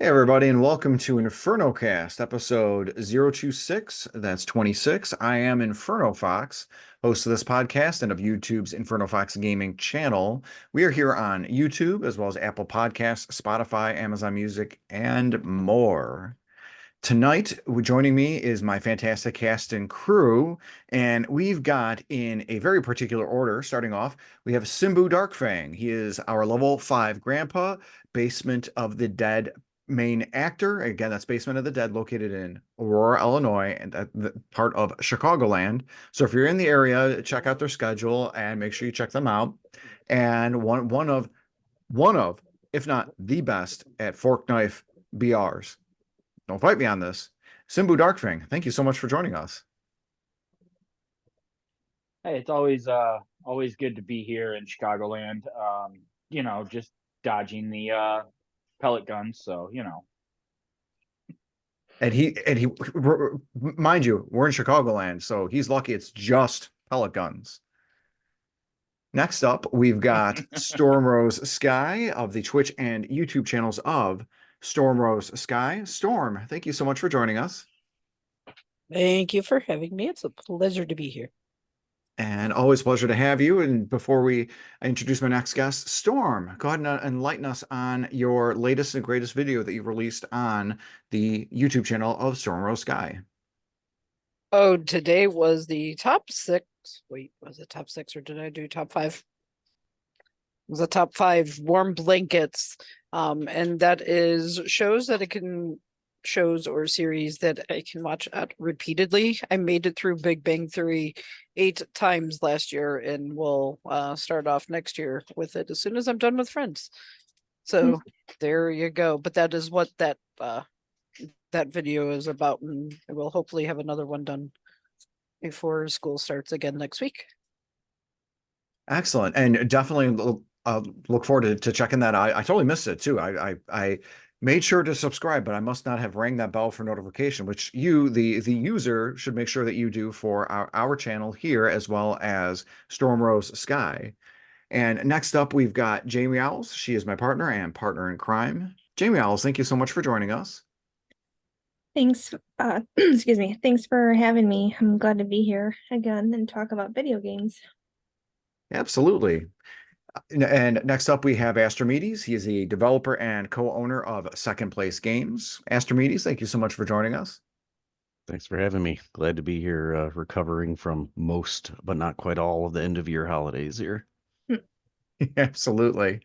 Hey everybody, and welcome to Inferno Cast, episode 026. That's 26. I am Inferno Fox, host of this podcast and of YouTube's Inferno Fox Gaming channel. We are here on YouTube as well as Apple Podcasts, Spotify, Amazon Music, and more. Tonight, joining me is my fantastic cast and crew, and we've got in a very particular order, starting off, we have Simbu Darkfang. He is our level 5 grandpa, Basement of the Dead main actor. Again, that's Basement of the Dead, located in Aurora, Illinois, and part of Chicagoland. So if you're in the area, check out their schedule and make sure you check them out. And one of, if not the best at fork knife BRs. Don't fight me on this. Simbu Darkfang, thank you so much for joining us. Hey, it's always good to be here in Chicagoland. Just dodging the pellet guns, so And he, mind you, we're in Chicagoland, so he's lucky it's just pellet guns. Next up, we've got Stormrosesky of the Twitch and YouTube channels of Stormrosesky. Storm, thank you so much for joining us. Thank you for having me. It's a pleasure to be here. And always a pleasure to have you. And before we introduce my next guest, Storm, go ahead and enlighten us on your latest and greatest video that you released on the YouTube channel of Stormrosesky. Oh, today was the top 6. Wait, was it top 6 or did I do top 5? It was the top 5 warm blankets. And that is shows or series that I can watch repeatedly. I made it through Big Bang Theory 8 times last year, and we'll start off next year with it as soon as I'm done with Friends. So there you go. But that is what that video is about, and I will hopefully have another one done before school starts again next week. Excellent. And definitely look forward to checking that out. I totally missed it too. I made sure to subscribe, but I must not have rang that bell for notification, which you, the user, should make sure that you do for our channel here, as well as Stormrosesky. And next up, we've got Jamie Owls. She is my partner and partner in crime. Jamie Owls, thank you so much for joining us. Thanks, excuse me. Thanks for having me. I'm glad to be here again and talk about video games. Absolutely. And next up, we have Astrimedes. He is a developer and co-owner of Second Place Games. Astrimedes, thank you so much for joining us. Thanks for having me. Glad to be here, recovering from most, but not quite all, of the end of year holidays here. Absolutely.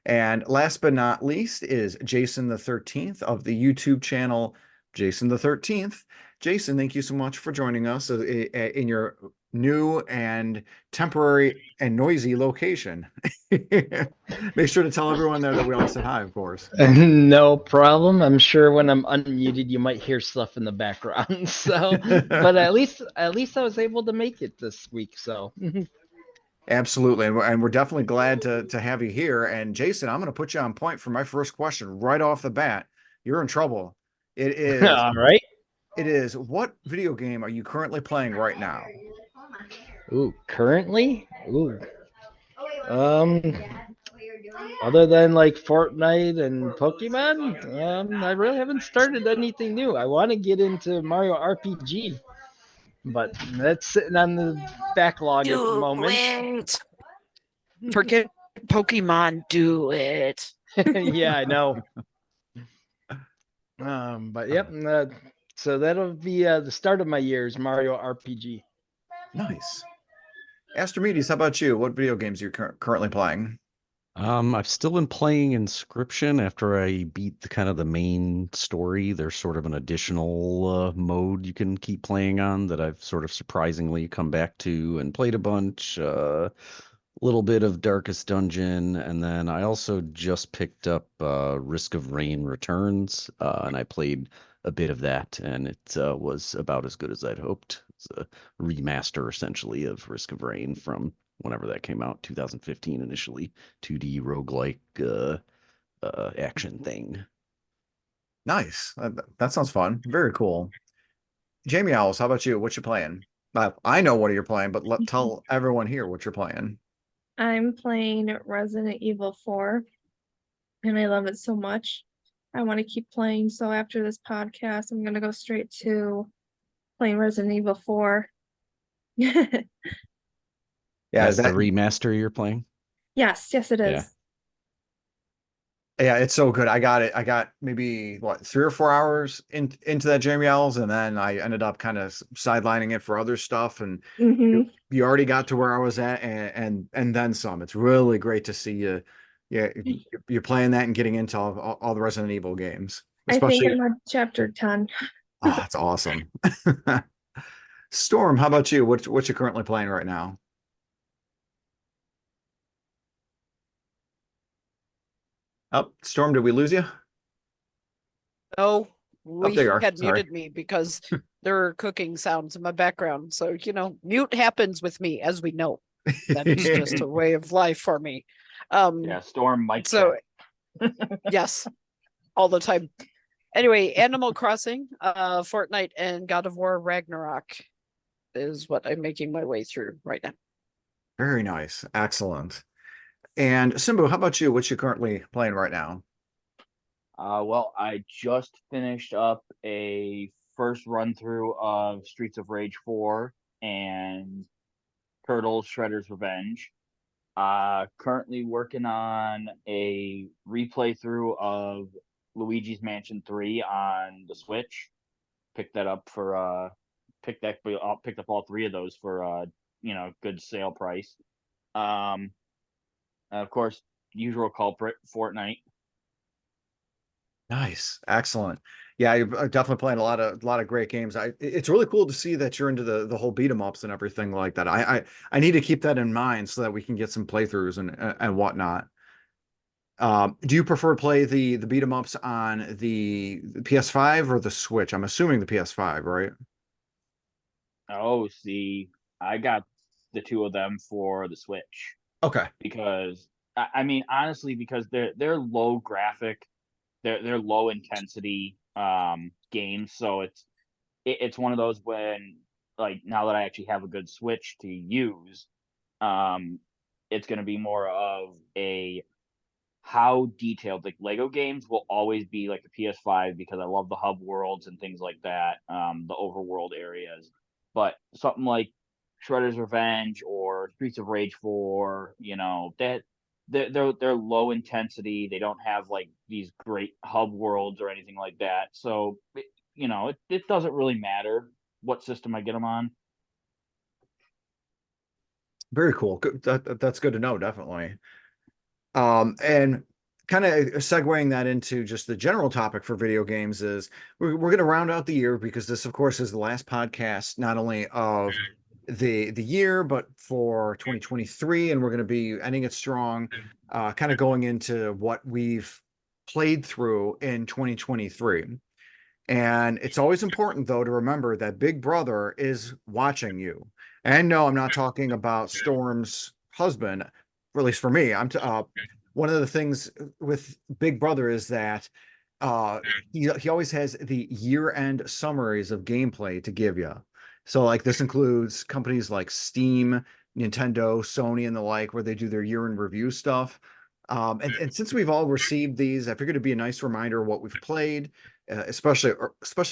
And last but not least is Jason the 13th of the YouTube channel Jason the 13th. Jason, thank you so much for joining us in your new and temporary and noisy location. Make sure to tell everyone there that we all said hi, of course. No problem. I'm sure when I'm unmuted, you might hear stuff in the background. So, but at least I was able to make it this week. So, Absolutely. And we're definitely glad to have you here. And Jason, I'm going to put you on point for my first question right off the bat. You're in trouble. It is. all right. It is. What video game are you currently playing right now? Ooh, currently? Ooh. Other than like Fortnite and Pokemon, I really haven't started anything new. I want to get into Mario RPG, but that's sitting on the backlog at the moment. Forget Pokemon, do it. Yeah, I know. But yep. So that'll be the start of my year's Mario RPG. Nice. Astrimedes, how about you? What video games are you currently playing? I've still been playing Inscription after I beat the kind of the main story. There's sort of an additional mode you can keep playing on that I've sort of surprisingly come back to and played a bunch. Little bit of Darkest Dungeon, and then I also just picked up Risk of Rain Returns, and I played a bit of that, and it was about as good as I'd hoped. It's a remaster, essentially, of Risk of Rain from whenever that came out, 2015 initially, 2D roguelike action thing. Nice. That sounds fun. Very cool. Jamie Owls, how about you? What you playing? I know what you're playing, but tell everyone here what you're playing. I'm playing Resident Evil 4, and I love it so much. I want to keep playing. So after this podcast, I'm gonna go straight to playing Resident Evil 4. Yeah, That's that the remaster you're playing? Yes, it Yeah. is. yeah, it's so good. I got maybe what 3 or 4 hours into that Jamie Ells, and then I ended up kind of sidelining it for other stuff. And Hmm. you already got to where I was at, and then some. It's really great to see you. Yeah, you're playing that and getting into all the Resident Evil games, I think especially. I'm on chapter 10. Oh, that's awesome. Storm, how about you? What you currently playing right now? Oh, Storm, did we lose you? No, Oh, there you we are. had Sorry. muted me because there are cooking sounds in my background. So, mute happens with me, as we know. That's just a way of life for me. Yeah, Storm mic So check. yes, all the time. Anyway, Animal Crossing, Fortnite, and God of War Ragnarok is what I'm making my way through right now. Very nice. Excellent. And Simbu, how about you? What you currently playing right now? Well, I just finished up a first run through of Streets of Rage 4 and Turtles Shredder's Revenge. Currently working on a replay through of Luigi's Mansion 3 on the Switch. Picked that up for picked up all three of those for good sale price. Of course, usual culprit, Fortnite. Nice. Excellent. Yeah, I'm definitely playing a lot of great games. It's really cool to see that you're into the whole beat 'em ups and everything like that. I need to keep that in mind so that we can get some playthroughs and whatnot. Do you prefer to play the beat 'em ups on the PS5 or the Switch? I'm assuming the PS5, right? Oh, see, I got the two of them for the Switch Okay. because I mean honestly because they're low graphic, they're low intensity games, so it's one of those when like now that I actually have a good Switch to use, um, it's gonna be more of a how detailed like Lego games will always be like a PS5 because I love the hub worlds and things like that, the overworld areas. But something like Shredder's Revenge or Streets of Rage 4, that they're low intensity. They don't have like these great hub worlds or anything like that. So it doesn't really matter what system I get them on. Very cool. That's good to know, definitely. And kind of segueing that into just the general topic for video games is we're going to round out the year because this, of course, is the last podcast, not only of the year, but for 2023. And we're going to be ending it strong, kind of going into what we've played through in 2023. And it's always important, though, to remember that Big Brother is watching you. And no, I'm not talking about Storm's husband, or at least for me. One of the things with Big Brother is that uh, he always has the year-end summaries of gameplay to give you. So, like, this includes companies like Steam, Nintendo, Sony, and the like, where they do their year-end review stuff. And since we've all received these, I figured it'd be a nice reminder of what we've played, especially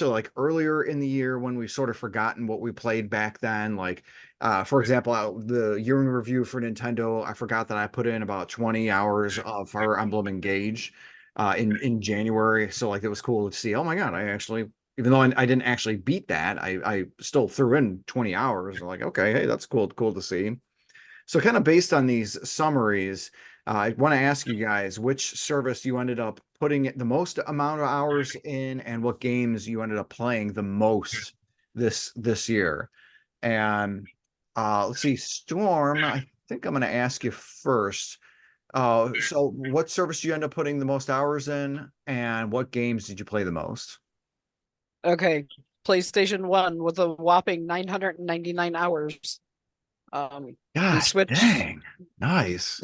like earlier in the year when we've sort of forgotten what we played back then. Like, for example, the year in review for Nintendo, I forgot that I put in about 20 hours of Fire Emblem Engage in January. So like it was cool to see. Oh my God, I actually, even though I didn't actually beat that, I still threw in 20 hours. Like, okay, hey, that's cool to see. So kind of based on these summaries, I want to ask you guys which service you ended up putting the most amount of hours in and what games you ended up playing the most this year. And let's see, Storm, I think I'm going to ask you first. So what service did you end up putting the most hours in and what games did you play the most? Okay, PlayStation 1 with a whopping 999 hours. The God Switch, dang. Nice.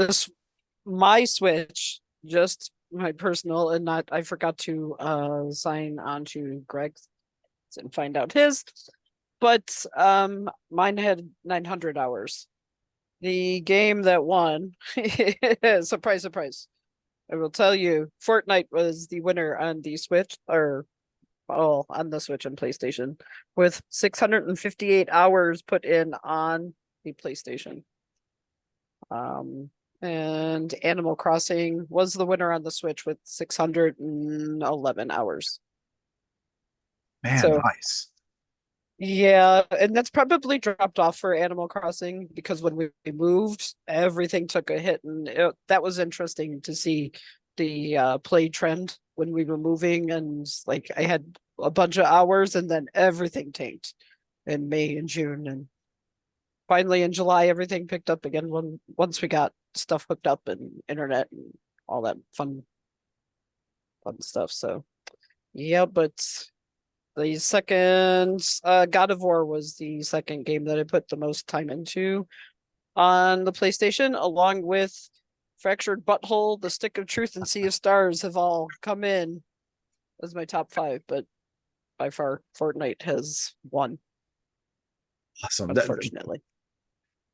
my Switch, just my personal, and not, I forgot to sign on to Greg's and find out his, but mine had 900 hours. The game that won, surprise, surprise. I will tell you, Fortnite was the winner on the Switch, or on the Switch and PlayStation, with 658 hours put in on the PlayStation. And Animal Crossing was the winner on the Switch with 611 hours. Man, So- nice. Yeah, and that's probably dropped off for Animal Crossing because when we moved, everything took a hit, and that was interesting to see the play trend when we were moving, and like I had a bunch of hours, and then everything tanked in May and June, and finally in July everything picked up again once we got stuff hooked up and internet and all that fun stuff. So yeah, but the second God of War was the second game that I put the most time into on the PlayStation, along with Fractured Butthole, The Stick of Truth, and Sea of Stars have all come in as my top 5, but by far Fortnite has won, Awesome. unfortunately.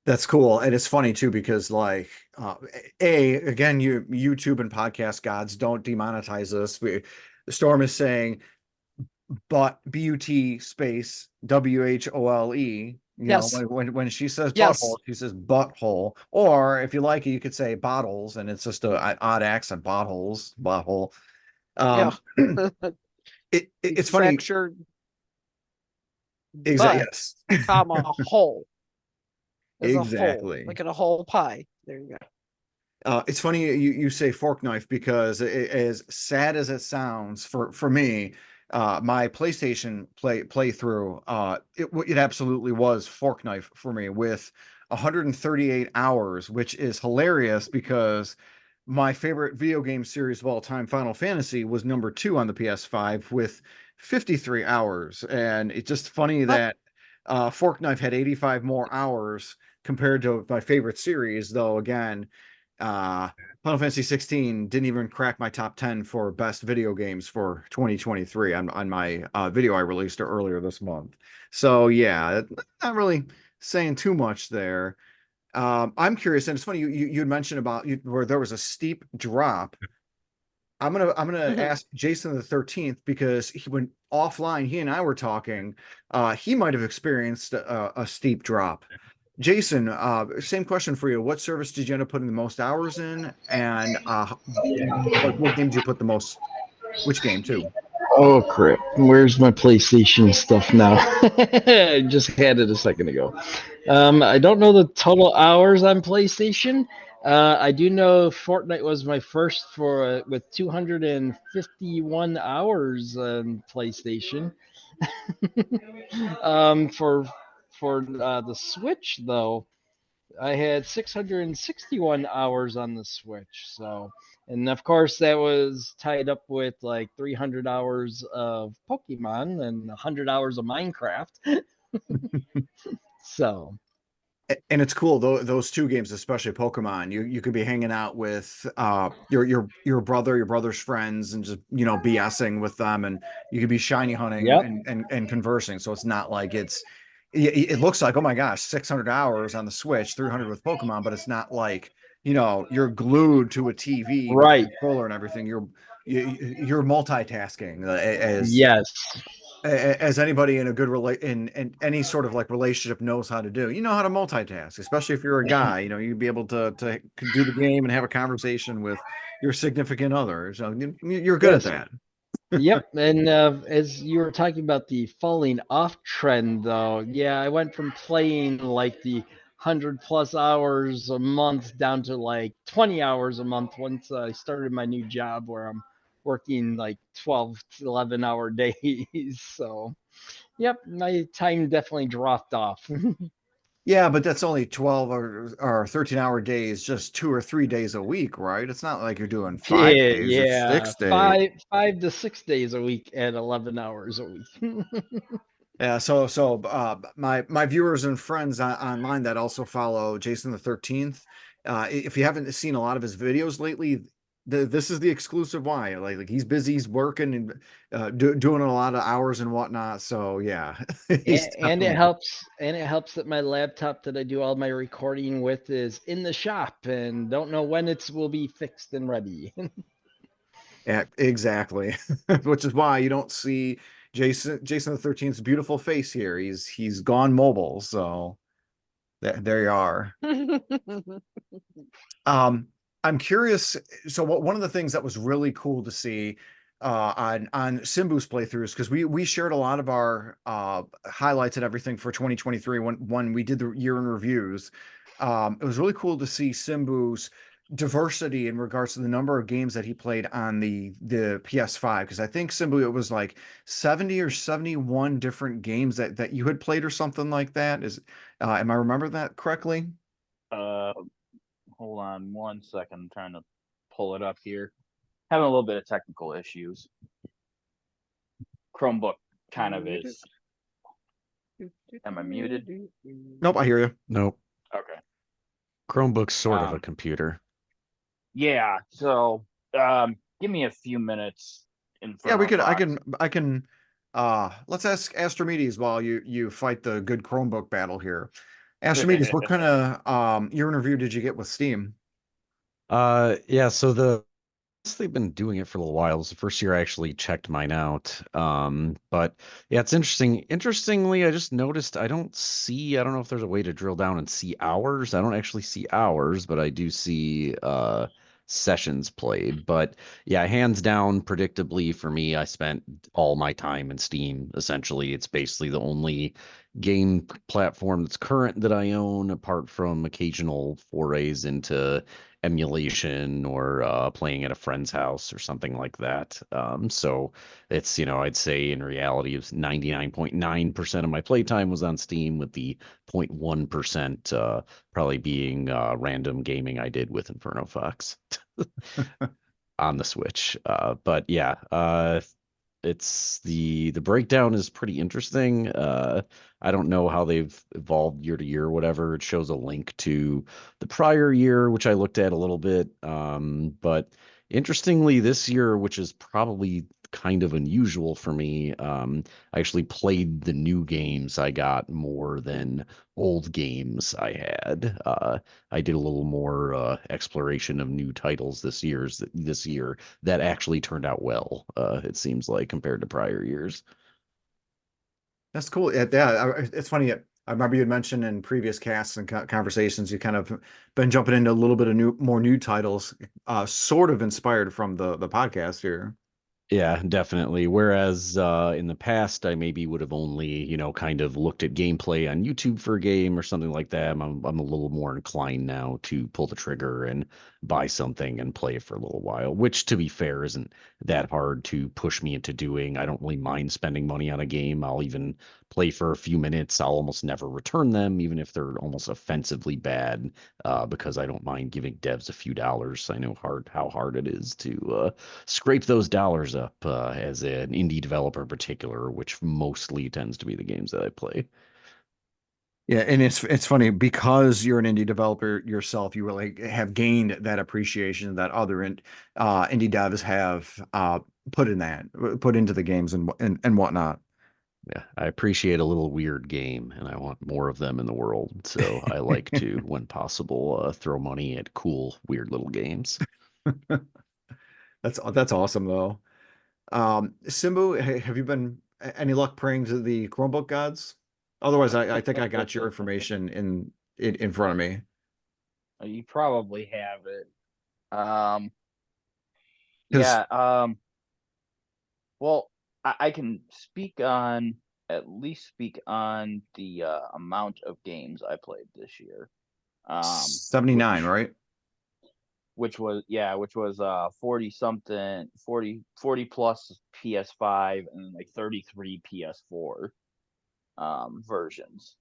That's cool. And it's funny too, because like, again, YouTube and podcast gods don't demonetize us. Storm is saying, but BUT space WHOLE. Yes. When she says Yes. butthole, she says butthole. Or if you like it, you could say bottles, and it's just a odd accent. Bottles, butthole. Yeah. It's funny. Fractured Exactly. butt, Yes. comma, hole. As a Exactly. whole, like in a whole pie. There you go. It's funny you say fork knife, because as sad as it sounds for me, my PlayStation playthrough, it absolutely was fork knife for me with 138 hours, which is hilarious because my favorite video game series of all time, Final Fantasy, was number 2 on the PS5 with 53 hours, and it's just funny that fork knife had 85 more hours compared to my favorite series, though again, Final Fantasy 16 didn't even crack my top 10 for best video games for 2023 on my video I released earlier this month. So yeah, not really saying too much there. I'm curious, and it's funny you had mentioned about where there was a steep drop. I'm gonna ask Jason the 13th, because when offline he and I were talking, he might have experienced a steep drop. Jason, same question for you. What service did you end up putting the most hours in, and what game did you put the most? Which game too? Oh crap! Where's my PlayStation stuff now? I just had it a second ago. I don't know the total hours on PlayStation. I do know Fortnite was my first for with 251 hours on PlayStation. For the Switch though, I had 661 hours on the Switch. So, and of course, that was tied up with like 300 hours of Pokemon and 100 hours of Minecraft. So, And it's cool though, those two games, especially Pokemon. You could be hanging out with your brother, your brother's friends, and just BSing with them, and you could be shiny hunting yep. and conversing. So it's not like it looks like, oh my gosh, 600 hours on the Switch, 300 with Pokemon, but it's not like you're glued to a TV with a Right. controller and everything. You're multitasking Yes. as anybody in a good in any sort of like relationship knows how to do. You know how to multitask, especially if you're a guy. You'd be able to do the game and have a conversation with your significant other. So you're good at Yes. that. Yep. And as you were talking about the falling off trend, though, yeah, I went from playing like the 100+ hours a month down to like 20 hours a month once I started my new job where I'm working like 12 to 11-hour days. So, yep, my time definitely dropped off. Yeah, but that's only 12 or 13-hour days, just 2 or 3 days a week, right? It's not like you're doing 5 Yeah, days or yeah, 6 days. five to 6 days a week at 11 hours a week. Yeah, so my viewers and friends online that also follow Jason the 13th, if you haven't seen a lot of his videos lately, This is the exclusive why. Like he's busy, he's working and doing a lot of hours and whatnot. So yeah, he's And it definitely helps. And it helps that my laptop that I do all my recording with is in the shop and don't know when it will be fixed and ready. yeah, exactly. Which is why you don't see Jason the 13th's beautiful face here. He's gone mobile. So there you are. Um, I'm curious. So one of the things that was really cool to see on Simbu's playthroughs, because we shared a lot of our highlights and everything for 2023 when we did the year in reviews. It was really cool to see Simbu's diversity in regards to the number of games that he played on the PS5. Because I think Simbu, it was like 70 or 71 different games that you had played or something like that. Am I remember that correctly? Uh, Hold on 1 second. I'm trying to pull it up here. Having a little bit of technical issues. Chromebook kind of is. Am I muted? Nope, I hear you. Nope. Okay. Chromebook's sort of a Um, computer. Yeah. So, give me a few minutes. Yeah, we Inferno could. Fox. I can. Let's ask Astrimedes while you fight the good Chromebook battle here. Astrimedes, what kind of year in review did you get with Steam? Yeah, so they've been doing it for a little while. It was the first year I actually checked mine out. But yeah, it's interesting. Interestingly, I just noticed I don't know if there's a way to drill down and see hours. I don't actually see hours, but I do see sessions played. But yeah, hands down, predictably for me, I spent all my time in Steam. Essentially, it's basically the only game platform that's current that I own, apart from occasional forays into emulation or playing at a friend's house or something like that. So it's, I'd say in reality, it's 99.9% of my playtime was on Steam, with the 0.1% probably being random gaming I did with Inferno Fox on the Switch. But yeah, it's the breakdown is pretty interesting. I don't know how they've evolved year to year or whatever. It shows a link to the prior year, which I looked at a little bit. But interestingly, this year, which is probably kind of unusual for me, I actually played the new games I got more than old games I had. I did a little more exploration of new titles this year that actually turned out well. It seems like, compared to prior years. That's cool. Yeah, it's funny. I remember you had mentioned in previous casts and conversations, you kind of been jumping into a little bit of more new titles, sort of inspired from the podcast here. Yeah, definitely. Whereas in the past, I maybe would have only, kind of looked at gameplay on YouTube for a game or something like that. I'm a little more inclined now to pull the trigger and buy something and play it for a little while, which, to be fair, isn't that hard to push me into doing. I don't really mind spending money on a game. I'll even play for a few minutes. I'll almost never return them, even if they're almost offensively bad, because I don't mind giving devs a few dollars. I know how hard it is to scrape those dollars up as an indie developer in particular, which mostly tends to be the games that I play. Yeah, and it's funny because you're an indie developer yourself, you really have gained that appreciation that other indie devs have put into the games and whatnot. Yeah, I appreciate a little weird game, and I want more of them in the world. So I like to, when possible, throw money at cool, weird little games. That's awesome though. Simbu, have you been any luck praying to the Chromebook gods? Otherwise, I think I got your information in front of me. You probably have it. Um, Because yeah. Well, I can at least speak on the amount of games I played this year. 79, Which right? which was 40 something, 40 plus PS5 and like 33 PS4 versions.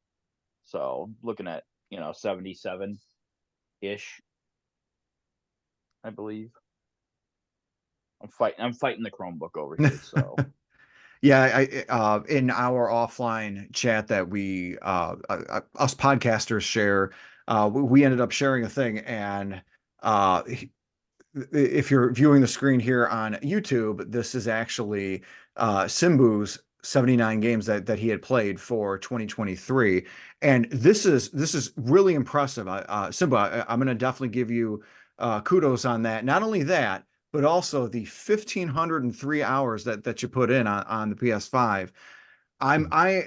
So looking at 77 ish, I believe. I'm fighting the Chromebook over here, so Yeah, in our offline chat that us podcasters share, we ended up sharing a thing, and if you're viewing the screen here on YouTube, this is actually Simbu's 79 games that he had played for 2023, and this is really impressive. Simbu, I'm going to definitely give you kudos on that. Not only that, but also the 1,503 hours that you put in on the PS5. I'm I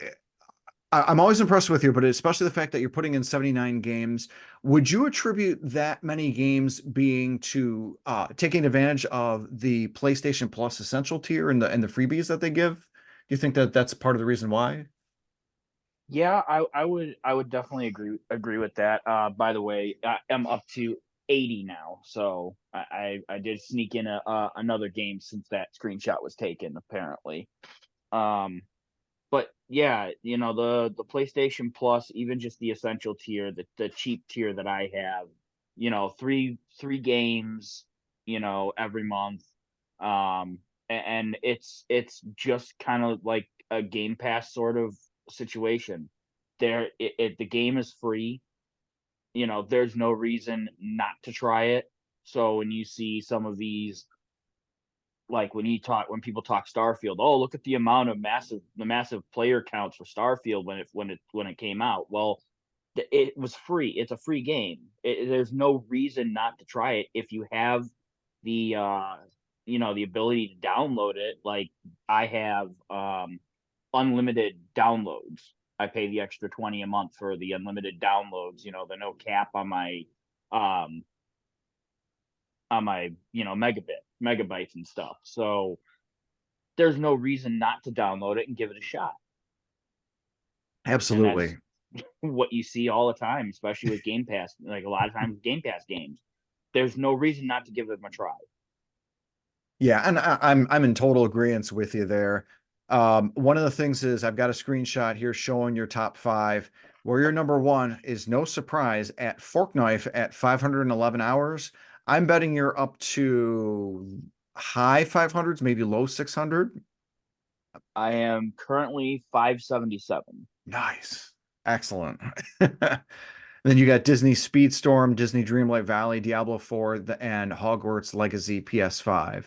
I'm always impressed with you, but especially the fact that you're putting in 79 games. Would you attribute that many games being to taking advantage of the PlayStation Plus Essential tier and the freebies that they give? Do you think that that's part of the reason why? Yeah, I would definitely agree with that. By the way, I'm up to 80 now, so I did sneak in another game since that screenshot was taken, apparently. Um, but yeah, the PlayStation Plus, even just the essential tier, the cheap tier that I have, three games, every month. And it's just kind of like a Game Pass sort of situation. The game is free. There's no reason not to try it. So when you see some of these, like when people talk Starfield, oh, look at the amount of massive player counts for Starfield when it came out. Well, it was free. It's a free game. There's no reason not to try it if you have the the ability to download it. Like I have unlimited downloads. I pay the extra 20 a month for the unlimited downloads. The no cap um on my megabytes and stuff. So there's no reason not to download it and give it a shot. And that's Absolutely. what you see all the time, especially with Game Pass. Like a lot of times, Game Pass games, there's no reason not to give them a try. Yeah, and I'm in total agreement with you there. One of the things is I've got a screenshot here showing your top five, where your number one is no surprise at Fork Knife at 511 hours. I'm betting you're up to high 500s, maybe low 600. I am currently 577. Nice. Excellent. Then you got Disney Speedstorm, Disney Dreamlight Valley, Diablo 4, and Hogwarts Legacy PS5.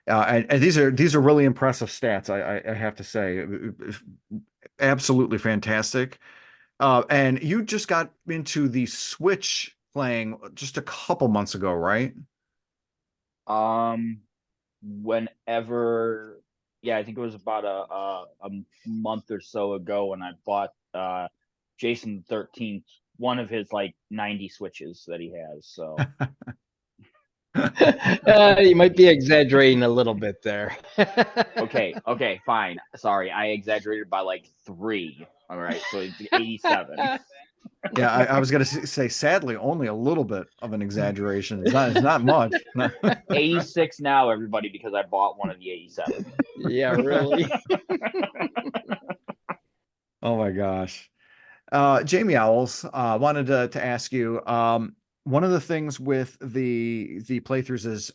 And these are really impressive stats, I have to say. Absolutely fantastic. And you just got into the Switch playing just a couple months ago, right? Whenever, yeah, I think it was about a month or so ago when I bought Jason 13th, one of his like 90 switches that he has. So You might be exaggerating a little bit there. okay, fine. Sorry, I exaggerated by like 3. All right, so it's 87. Yeah, I was gonna say, sadly, only a little bit of an exaggeration. It's not much. 86 now, everybody, because I bought one of the 87. Yeah, really. Oh my gosh. Jamie Owls, wanted to ask you, one of the things with the playthroughs is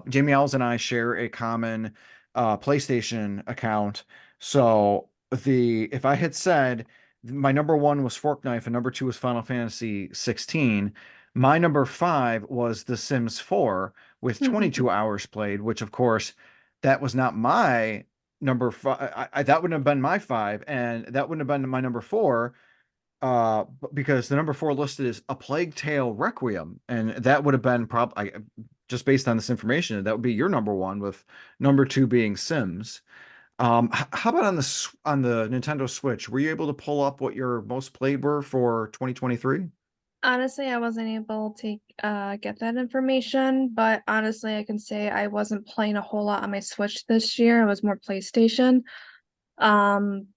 Jamie Owls and I share a common PlayStation account. So if I had said my number one was Fork Knife and number two was Final Fantasy 16, my number five was The Sims 4 with 22 hours played, which of course that was not my number five. That wouldn't have been my five, and that wouldn't have been my number four, because the number four listed is A Plague Tale Requiem, and that would have been probably, just based on this information, that would be your number one, with number two being Sims. How about on the Nintendo Switch? Were you able to pull up what your most played were for 2023? Honestly, I wasn't able to get that information, but honestly, I can say I wasn't playing a whole lot on my Switch this year. It was more PlayStation. Um,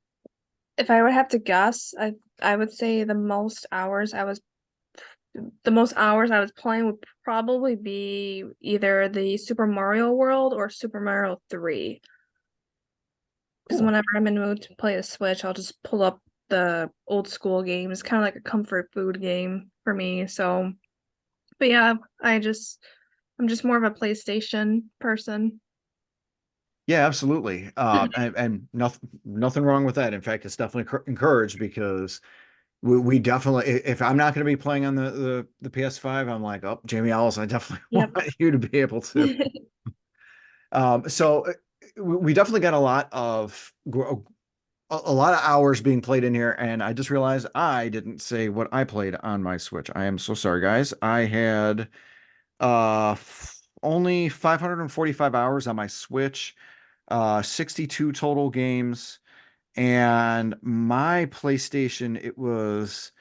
if I would have to guess, I would say the most hours I was playing would probably be either the Super Mario World or Super Mario 3. Because Cool. whenever I'm in the mood to play a Switch, I'll just pull up the old school games, kind of like a comfort food game for me. So, but yeah, I'm just more of a PlayStation person. Yeah, absolutely. And nothing wrong with that. In fact, it's definitely encouraged, because we definitely, if I'm not going to be playing on the PS5, I'm like, oh, Jamie Ellis, I definitely Yep. want you to be able to. So we definitely got a lot of hours being played in here, and I just realized I didn't say what I played on my Switch. I am so sorry, guys. I had only 545 hours on my Switch, 62 total games, and my PlayStation, it was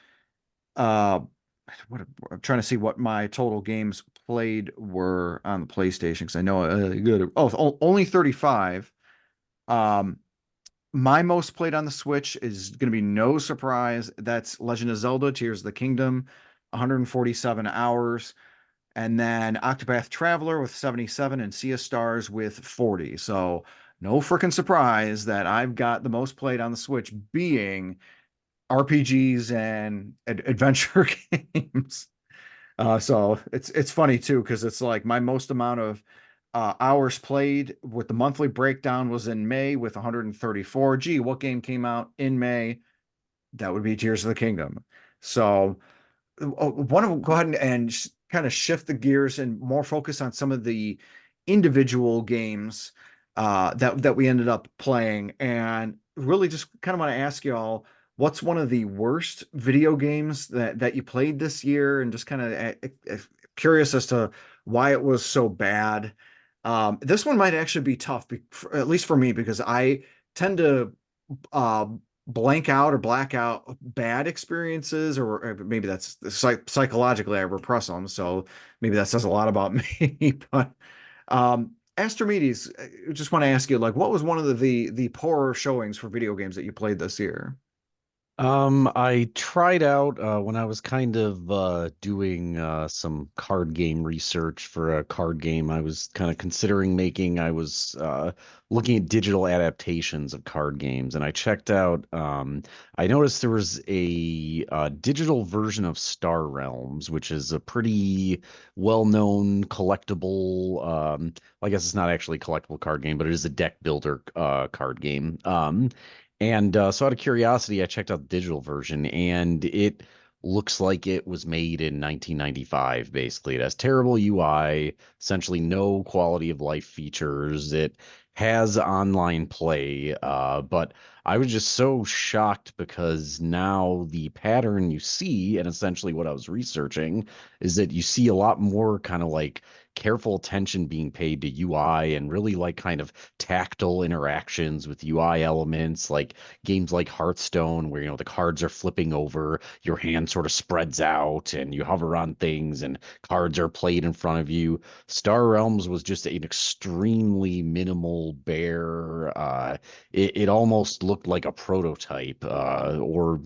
uh what I'm trying to see what my total games played were on the PlayStation because I know good. Only 35. Um, my most played on the Switch is going to be no surprise. That's Legend of Zelda: Tears of the Kingdom, 147 hours, and then Octopath Traveler with 77 and Sea of Stars with 40. So no freaking surprise that I've got the most played on the Switch being RPGs and adventure games. So it's funny too because it's like my most amount of hours played with the monthly breakdown was in May with 134. Gee, what game came out in May? That would be Tears of the Kingdom. So want to go ahead and kind of shift the gears and more focus on some of the individual games that we ended up playing, and really just kind of want to ask y'all what's one of the worst video games that you played this year, and just kind of curious as to why it was so bad. This one might actually be tough, at least for me, because I tend to uh, blank out or black out bad experiences, or maybe that's psychologically I repress them. So maybe that says a lot about me. But Astrimedes, I just want to ask you, like, what was one of the poorer showings for video games that you played this year? I tried out when I was kind of doing some card game research for a card game I was kind of considering making. I was looking at digital adaptations of card games, and I checked out. I noticed there was a digital version of Star Realms, which is a pretty well-known collectible. I guess it's not actually a collectible card game, but it is a deck builder card game. And so out of curiosity, I checked out the digital version, and it looks like it was made in 1995, basically. It has terrible UI, essentially no quality of life features. It has online play, but I was just so shocked because now the pattern you see, and essentially what I was researching, is that you see a lot more kind of like careful attention being paid to UI and really like kind of tactile interactions with UI elements, like games like Hearthstone, where the cards are flipping over, your hand sort of spreads out, and you hover on things, and cards are played in front of you. Star Realms was just an extremely minimal, bare. It almost looked like a prototype, or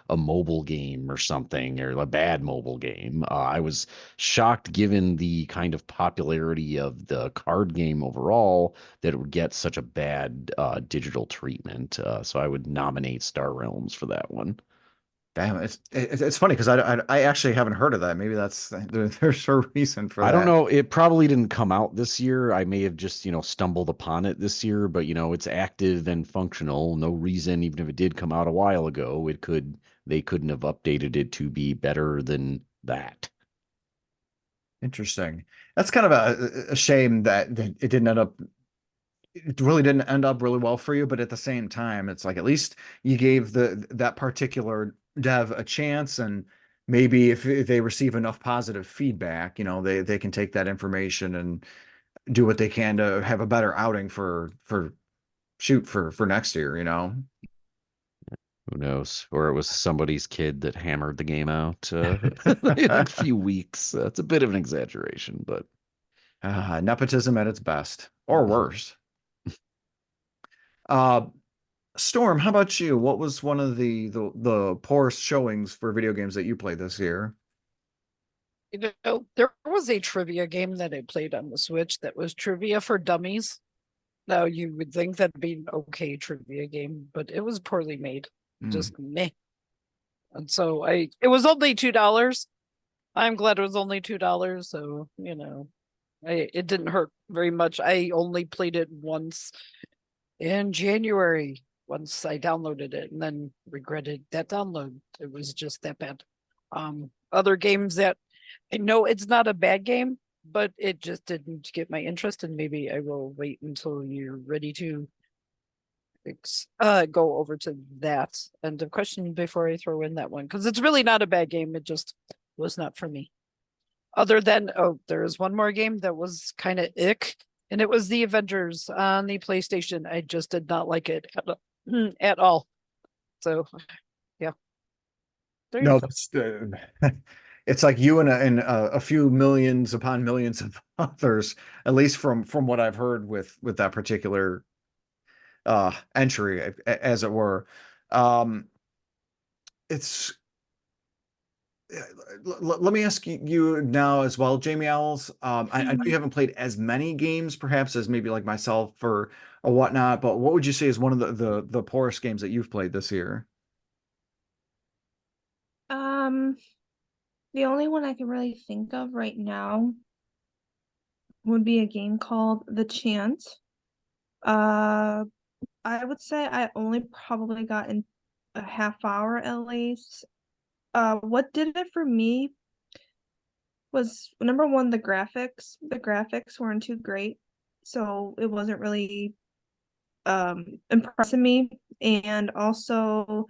a mobile game or something, or a bad mobile game. I was shocked, given the kind of popularity of the card game overall, that it would get such a bad digital treatment. So I would nominate Star Realms for that one. Damn, it's funny because I actually haven't heard of that. Maybe there's a reason for I don't that. know. It probably didn't come out this year. I may have just, stumbled upon it this year, but it's active and functional. No reason, even if it did come out a while ago, they couldn't have updated it to be better than that. Interesting. That's kind of a shame that it didn't end up. It really didn't end up really well for you, but at the same time, it's like at least you gave that particular dev a chance, and maybe if they receive enough positive feedback, they can take that information and do what they can to have a better outing for next year. Who knows? Or it was somebody's kid that hammered the game out in a few weeks. That's a bit of an exaggeration, but Nepotism at its best, or worse. Uh, Storm, how about you? What was one of the poorest showings for video games that you played this year? There was a trivia game that I played on the Switch that was Trivia for Dummies. Now, you would think that'd be an okay trivia game, but it was poorly made. Just meh. And so it was only $2. I'm glad it was only $2. So, it didn't hurt very much. I only played it once in January. once I downloaded it and then regretted that download. It was just that bad. Other games that I know it's not a bad game, but it just didn't get my interest, and maybe I will wait until you're ready to go over to that end of question before I throw in that one, because it's really not a bad game. It just was not for me. Other than, oh, there is one more game that was kind of ick, and it was the Avengers on the PlayStation. I just did not like it at all. So, yeah. There you No, go. that's it's like you and a few millions upon millions of others, at least from what I've heard with that particular entry, as it were. Um, it's let me ask you now as well, Jamie Owls. I know you haven't played as many games, perhaps, as maybe like myself or whatnot, but what would you say is one of the poorest games that you've played this year? The only one I can really think of right now would be a game called The Chant. I would say I only probably got in a half hour at least. What did it for me was number one, the graphics. The graphics weren't too great, so it wasn't really impressing me. And also,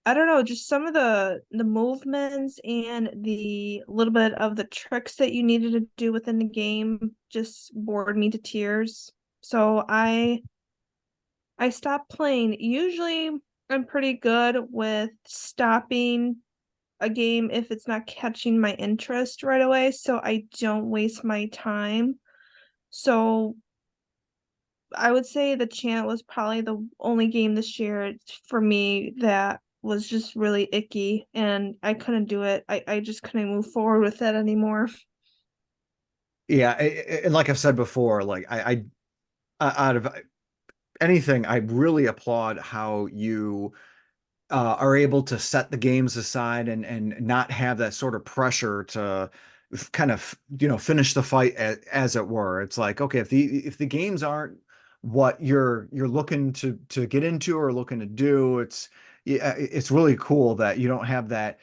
I don't know, just some of the movements and the little bit of the tricks that you needed to do within the game just bored me to tears. So I stopped playing. Usually I'm pretty good with stopping a game if it's not catching my interest right away, so I don't waste my time. So I would say The Chant was probably the only game this year for me that was just really icky, and I couldn't do it. I just couldn't move forward with it anymore. Yeah, and like I've said before, like out of anything, I really applaud how you are able to set the games aside and not have that sort of pressure to kind of finish the fight as it were. It's like, okay, if the games aren't what you're looking to get into or looking to do, yeah, it's really cool that you don't have that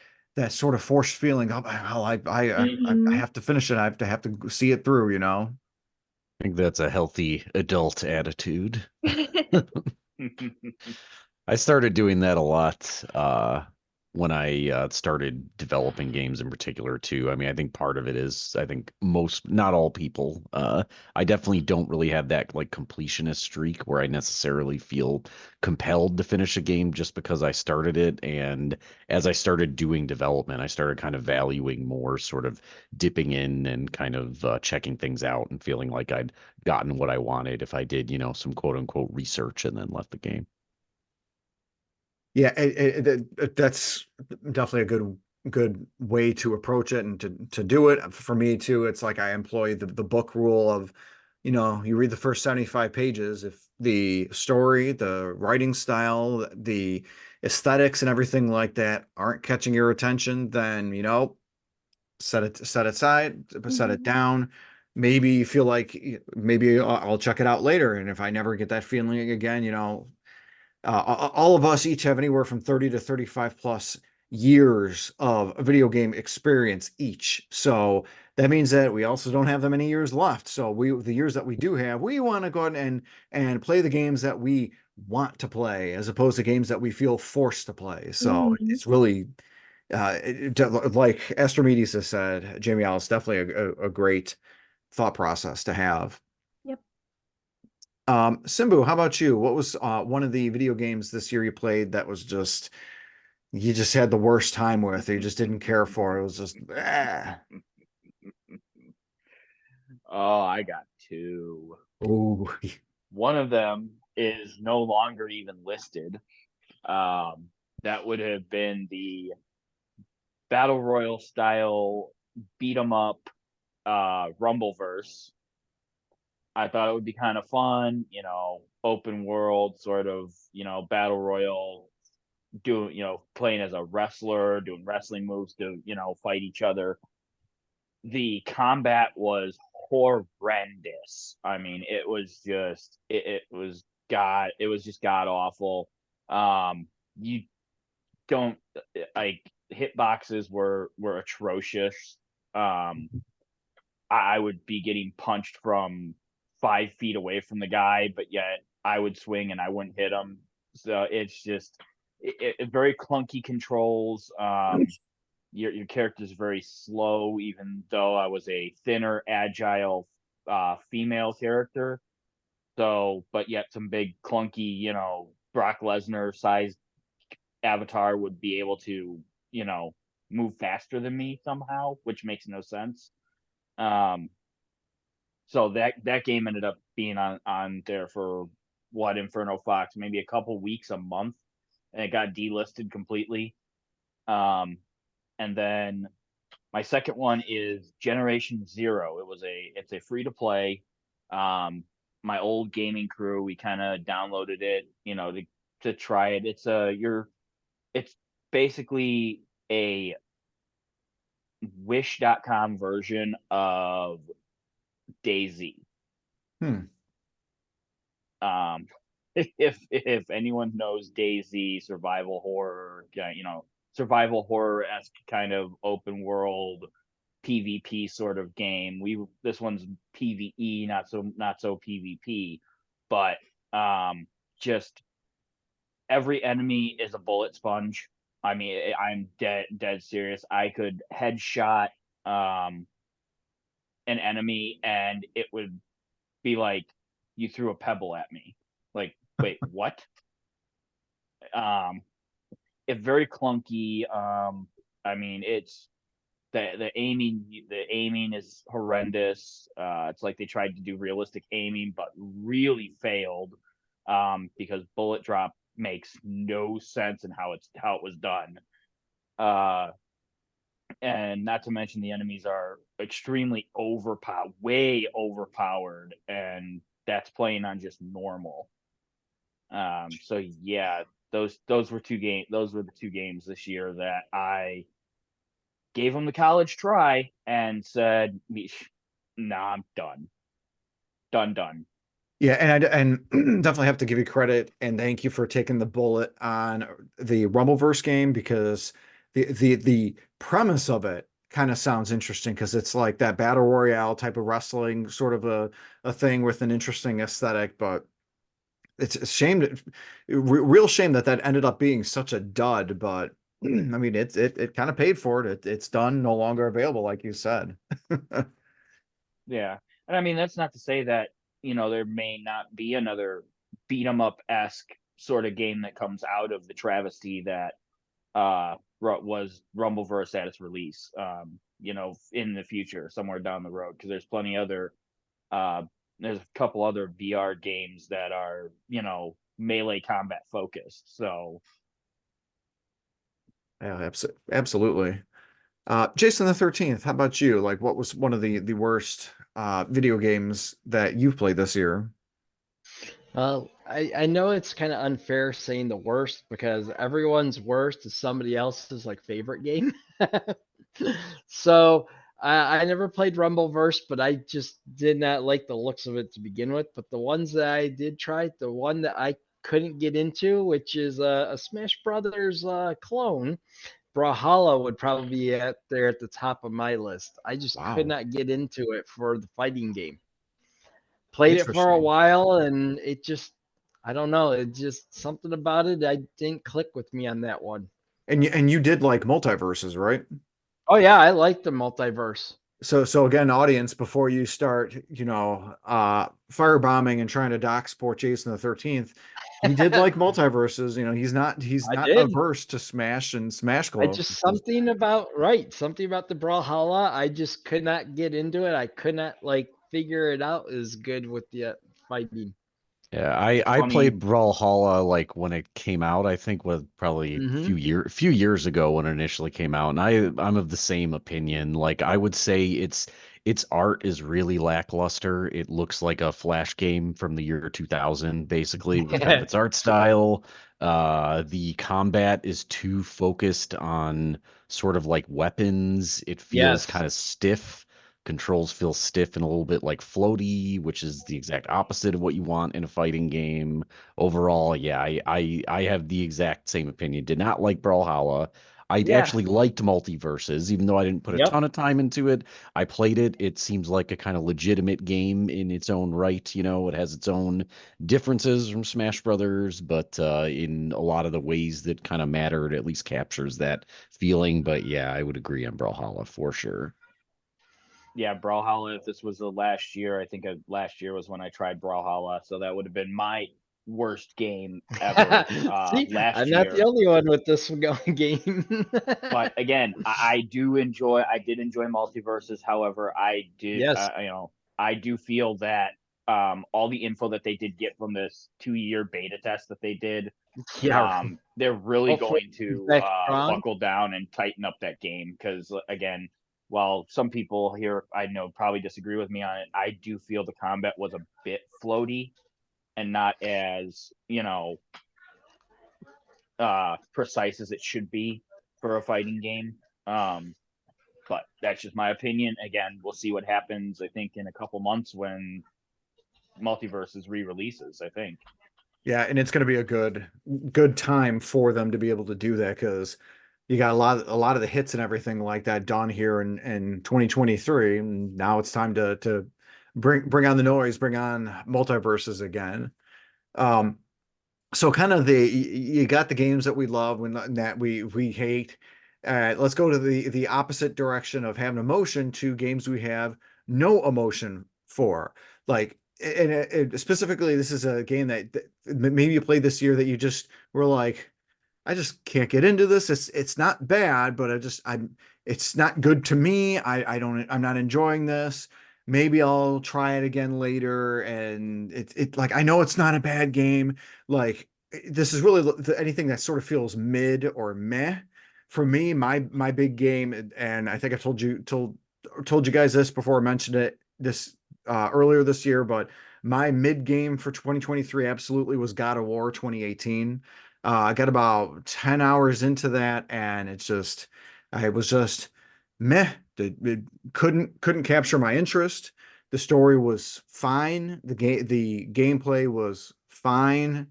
sort of forced feeling. Oh, well, I Mhm. have to finish it. I have to see it through, you know. I think that's a healthy adult attitude. I started doing that a lot when I started developing games in particular too. I mean, I think part of it is I think most, not all people. I definitely don't really have that like completionist streak where I necessarily feel compelled to finish a game just because I started it. And as I started doing development, I started kind of valuing more sort of dipping in and kind of checking things out and feeling like I'd gotten what I wanted if I did, some quote unquote research and then left the game. Yeah, that's definitely a good way to approach it and to do it. For me too, it's like I employ the book rule of, you read the first 75 pages. If the story, the writing style, the aesthetics and everything like that aren't catching your attention, then, set it aside, set it Mhm. down. Maybe you feel like maybe I'll check it out later. And if I never get that feeling again, all of us each have anywhere from 30 to 35 plus years of video game experience each. So that means that we also don't have that many years left. So the years that we do have, we want to go out and play the games that we want to play as opposed to games that we feel forced to play. So Mhm. it's really like Astrimedes has said, Jamie Alice, definitely a great thought process to have. Yep. Simbu, how about you? What was one of the video games this year you played that was just you just had the worst time with, you just didn't care for? It was just Oh, I got two. Ooh. One of them is no longer even listed. That would have been the battle royal style beat 'em up Rumbleverse. I thought it would be kind of fun, open world sort of, battle royal, doing, playing as a wrestler, doing wrestling moves to, fight each other. The combat was horrendous. I mean, it was just it was just god awful. You don't like hitboxes were atrocious. I would be getting punched from 5 feet away from the guy, but yet I would swing and I wouldn't hit him. So it's just very clunky controls. Your character's very slow, even though I was a thinner, agile female character. So, but yet some big clunky, Brock Lesnar sized avatar would be able to, move faster than me somehow, which makes no sense. So that game ended up being on there for what, Inferno Fox, maybe a couple weeks, a month, and it got delisted completely. And then my second one is Generation Zero. It's a free to play. My old gaming crew, we kind of downloaded it, to try it. It's basically a Wish.com version of DayZ. If anyone knows DayZ, survival horror, survival horror-esque kind of open world PvP sort of game. This one's PvE, not so PvP, but just every enemy is a bullet sponge. I mean, I'm dead serious. I could headshot an enemy and it would be like you threw a pebble at me. Like, wait, what? It's very clunky. I mean, it's the aiming is horrendous. It's like they tried to do realistic aiming, but really failed. Because bullet drop makes no sense in how it was done. And not to mention the enemies are extremely way overpowered, and that's playing on just normal. So yeah, those were the two games this year that I gave them the college try and said, nah, I'm done. Yeah, and definitely have to give you credit and thank you for taking the bullet on the Rumbleverse game, because the premise of it kind of sounds interesting, because it's like that battle royale type of wrestling sort of a thing with an interesting aesthetic, but it's a shame, real shame that ended up being such a dud. But I mean, it kind of paid for it. It's done, no longer available, like you said. Yeah, and I mean that's not to say that there may not be another beat 'em up esque sort of game that comes out of the travesty that was Rumbleverse at its release. In the future, somewhere down the road, because there's a couple other VR games that are melee combat focused. So Yeah, absolutely. Jason the 13th, how about you? Like, what was one of the worst video games that you've played this year? Well, I know it's kind of unfair saying the worst, because everyone's worst is somebody else's like favorite game. So I never played Rumbleverse, but I just did not like the looks of it to begin with. But the ones that I did try, the one that I couldn't get into, which is a Smash Brothers clone, Brawlhalla, would probably be at the top of my list. I just could Wow, not get into it for the fighting game. Played it for a interesting. while and it just, I don't know, it just something about it, I didn't click with me on that one. And you did like multiverses, right? Oh yeah, I like the multiverse. So again, audience, before you start, firebombing and trying to dock sport Jason the 13th, he did like multiverses. He's I not did. averse to Smash and Smash I Gloves. just something about the Brawlhalla. I just could not get into it. I could not like figure it out as good with the fighting. Yeah, I played funny. Brawlhalla like when it came out. I think was probably a Mm-hmm. few years ago when it initially came out, and I'm of the same opinion. Like I would say its art is really lackluster. It looks like a Flash game from the year 2000, basically, with kind of its art style. The combat is too focused on sort of like weapons. It feels Yes. kind of stiff. controls feel stiff and a little bit like floaty, which is the exact opposite of what you want in a fighting game. Overall, yeah, I have the exact same opinion. Did not like Brawlhalla. I Yeah. actually liked Multiverses, even though I didn't put a Yep. ton of time into it. I played it. It seems like a kind of legitimate game in its own right. You know, it has its own differences from Smash Brothers, but in a lot of the ways that kind of matter, it at least captures that feeling. But yeah, I would agree on Brawlhalla for sure. Yeah, Brawlhalla. If this was the last year, I think last year was when I tried Brawlhalla, so that would have been my worst game ever See, last I'm not the year. only one with this game. But again, I did enjoy Multiverses. However, Yes. I do feel that all the info that they did get from this 2-year beta test that they did, Yeah. they're really Hopefully going he's to back strong. buckle down and tighten up that game. Because again, while some people here I know probably disagree with me on it, I do feel the combat was a bit floaty and not as precise as it should be for a fighting game. But that's just my opinion. Again, we'll see what happens. I think in a couple months when Multiverses re-releases. I think. Yeah, and it's going to be a good time for them to be able to do that because you got a lot of the hits and everything like that done here in 2023, and now it's time to bring on the noise, bring on multiverses again. So kind of you got the games that we love and that we hate. Let's go to the opposite direction of having emotion to games we have no emotion for. Like, and specifically, this is a game that maybe you played this year that you just were like, I just can't get into this. It's not bad, but it's not good to me. I'm not enjoying this. Maybe I'll try it again later. And it like I know it's not a bad game. Like this is really anything that sort of feels mid or meh. For me, my big game, and I think I've told you guys this before I mentioned it this earlier this year, but my mid game for 2023 absolutely was God of War 2018. I got about 10 hours into that, and I was just meh. It couldn't capture my interest. The story was fine. The gameplay was fine.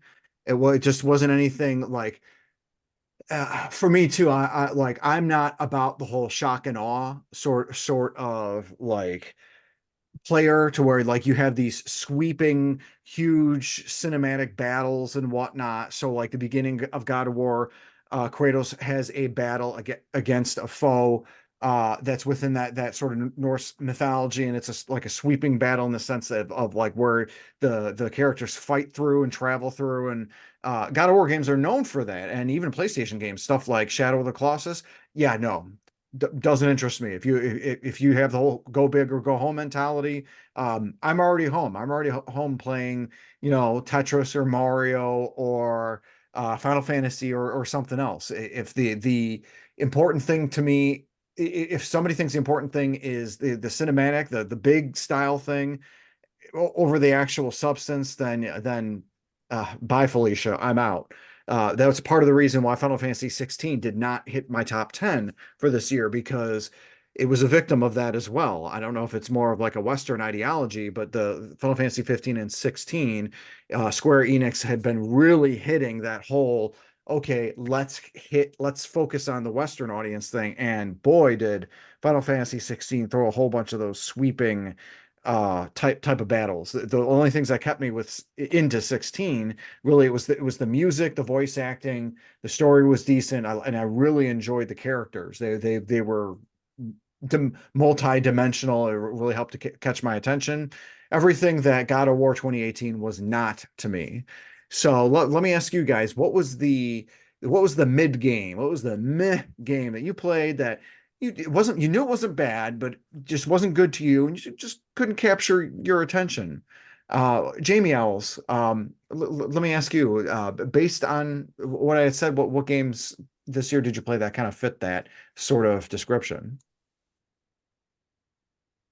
It just wasn't anything like for me too. I like I'm not about the whole shock and awe sort of like player to where like you have these sweeping huge cinematic battles and whatnot. So like the beginning of God of War, Kratos has a battle against a foe that's within that sort of Norse mythology, and it's like a sweeping battle in the sense of like where the characters fight through and travel through. And God of War games are known for that, and even PlayStation games, stuff like Shadow of the Colossus. Yeah, no, doesn't interest me. If you have the whole go big or go home mentality, I'm already home. I'm already home playing, Tetris or Mario or Final Fantasy or something else. If the important thing to me, if somebody thinks the important thing is the cinematic, the big style thing over the actual substance, then bye Felicia, I'm out. That was part of the reason why Final Fantasy 16 did not hit my top 10 for this year because it was a victim of that as well. I don't know if it's more of like a Western ideology, but the Final Fantasy 15 and 16, Square Enix had been really hitting that whole, okay, let's focus on the Western audience thing. And boy, did Final Fantasy 16 throw a whole bunch of those sweeping type of battles. The only things that kept me into 16 really it was the music, the voice acting, the story was decent, and I really enjoyed the characters. They were multi-dimensional. It really helped to catch my attention. Everything that God of War 2018 was not to me. So let me ask you guys, what was the mid game? What was the meh game that you played that you knew it wasn't bad, but just wasn't good to you, and you just couldn't capture your attention? Jamie Owls, let me ask you, based on what I had said, what games this year did you play that kind of fit that sort of description?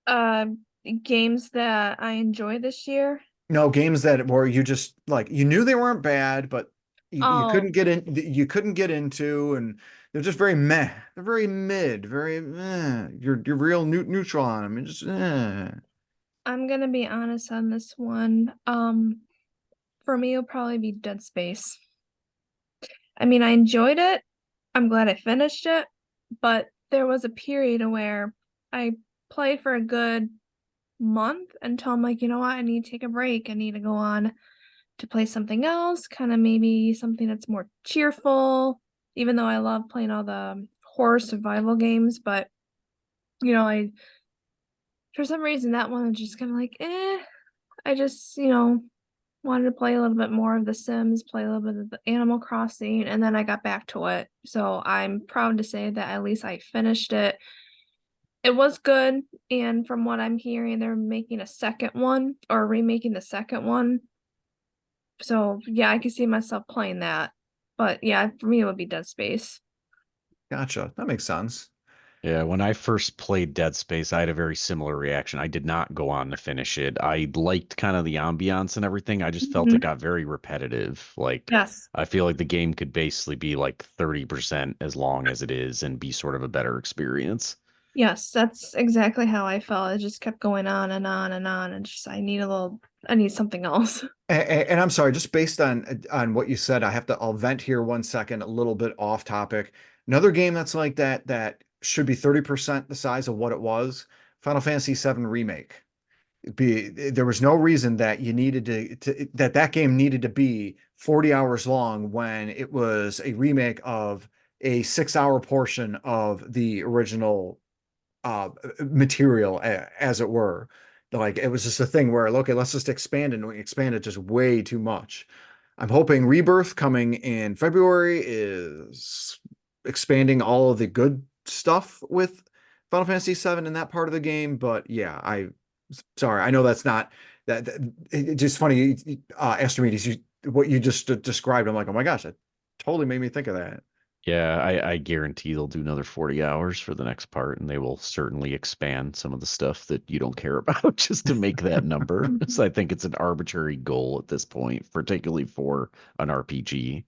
Um, Games that I enjoy this year. No, games that where you just like you knew they weren't bad, but you couldn't get in, you couldn't get into, and they're just very meh. They're very mid, very meh. You're real neutral on them, and just I'm gonna be honest on this one. For me, it'll probably be Dead Space. I mean, I enjoyed it. I'm glad I finished it, but there was a period where I played for a good month until I'm like, you know what, I need to take a break. I need to go on to play something else, kind of maybe something that's more cheerful, even though I love playing all the horror survival games, but I for some reason that one was just kind of like, I just, wanted to play a little bit more of The Sims, play a little bit of the Animal Crossing, and then I got back to it. So I'm proud to say that at least I finished it. It was good, and from what I'm hearing, they're making a second one or remaking the second one. So yeah, I can see myself playing that. But yeah, for me it would be Dead Space. gotcha. That makes sense. Yeah, when I first played Dead Space, I had a very similar reaction. I did not go on to finish it. I liked kind of the ambiance and everything. I just felt it got very repetitive. Like, Yes. I feel like the game could basically be like 30% as long as it is and be sort of a better experience. Yes, that's exactly how I felt. It just kept going on and on and on, and just I need something else. And I'm sorry, just based on what you said, I'll vent here 1 second, a little bit off topic. Another game that's like that should be 30% the size of what it was, Final Fantasy VII Remake. There was no reason that you needed that game needed to be 40 hours long when it was a remake of a 6 hour portion of the original material, as it were. Like it was just a thing where, okay, let's just expand it, and we expand it just way too much. I'm hoping Rebirth coming in February is expanding all of the good stuff with Final Fantasy VII in that part of the game. But yeah, sorry, I know that's not it's just funny. Astrimedes, what you just described, I'm like, oh my gosh, that totally made me think of that. Yeah, I guarantee they'll do another 40 hours for the next part, and they will certainly expand some of the stuff that you don't care about just to make that number. So I think it's an arbitrary goal at this point, particularly for an RPG.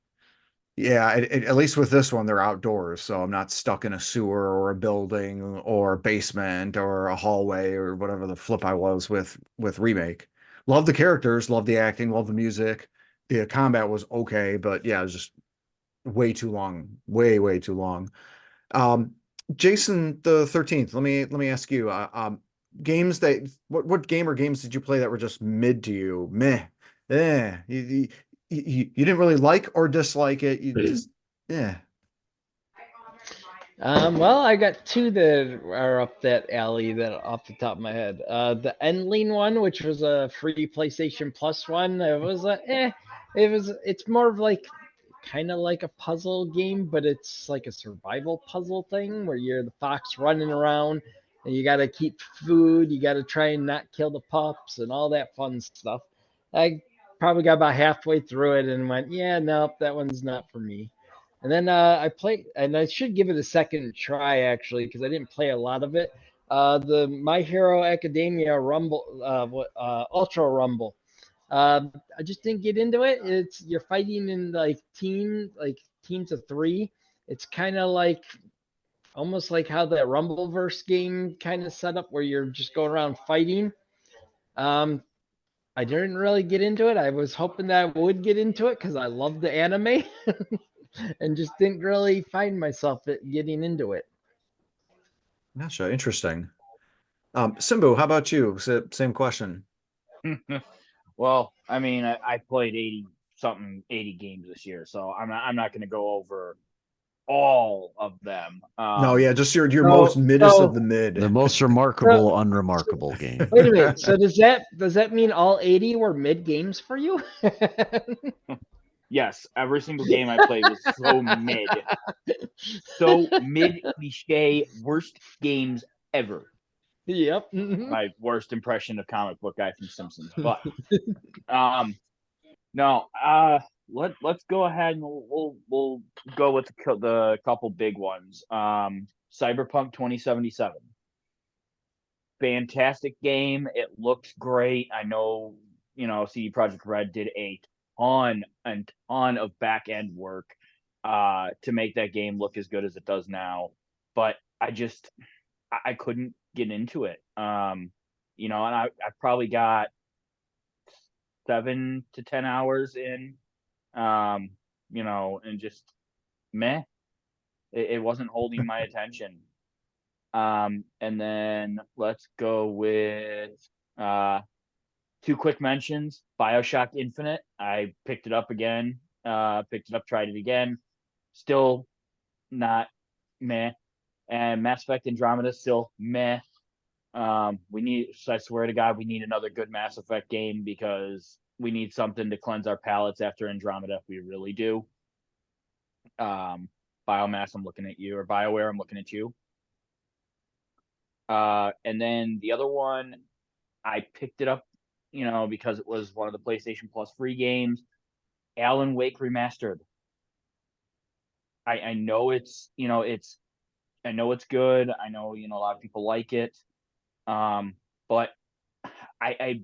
Yeah, at least with this one, they're outdoors, so I'm not stuck in a sewer or a building or a basement or a hallway or whatever the flip I was with Remake. Love the characters, love the acting, love the music. The combat was okay, but yeah, it was just way too long, way too long. Um, Jason the 13th, let me ask you, games that what game or games did you play that were just mid to you? Meh, you didn't really like or dislike it. You just yeah. Well, I got two that are up that alley that off the top of my head. The Endling one, which was a free PlayStation Plus one, it was it's more of like kind of like a puzzle game, but it's like a survival puzzle thing where you're the fox running around and you got to keep food, you got to try and not kill the pups and all that fun stuff. I probably got about halfway through it and went, yeah, nope, that one's not for me. And then I played, and I should give it a second try actually because I didn't play a lot of it. The My Hero Academia Rumble, Ultra Rumble. I just didn't get into it. It's you're fighting in like teams of three. It's kind of like almost like how that Rumbleverse game kind of set up where you're just going around fighting. Um, I didn't really get into it. I was hoping that I would get into it because I love the anime and just didn't really find myself getting into it. Gotcha, interesting. Simbu, how about you? Same question. Well, I mean, I played 80 games this year, so I'm not going to go over all of them. No, yeah, just your So- most middest of so- the mid. The most remarkable, unremarkable game. Wait a minute. So does that mean all 80 were mid games for you? Yes, every single game I played was so mid cliche, worst games ever. Yep. Mhm. My worst impression of comic book guy from Simpsons, but no, let's go ahead and we'll go with the couple big ones. Cyberpunk 2077. Fantastic game. It looks great. I know, CD Projekt Red did a ton of back end work to make that game look as good as it does now. But I couldn't get into it. And I probably got 7 to 10 hours in, and just meh. It wasn't holding my attention. And then let's go with 2 quick mentions. BioShock Infinite. I picked it up again. Tried it again. Still not meh. And Mass Effect Andromeda still meh. I swear to God, we need another good Mass Effect game because we need something to cleanse our palates after Andromeda. We really do. Biomass, I'm looking at you, or BioWare, I'm looking at you. And then the other one, I picked it up, because it was one of the PlayStation Plus free games. Alan Wake Remastered. I know I know it's good. I know, a lot of people like it. But I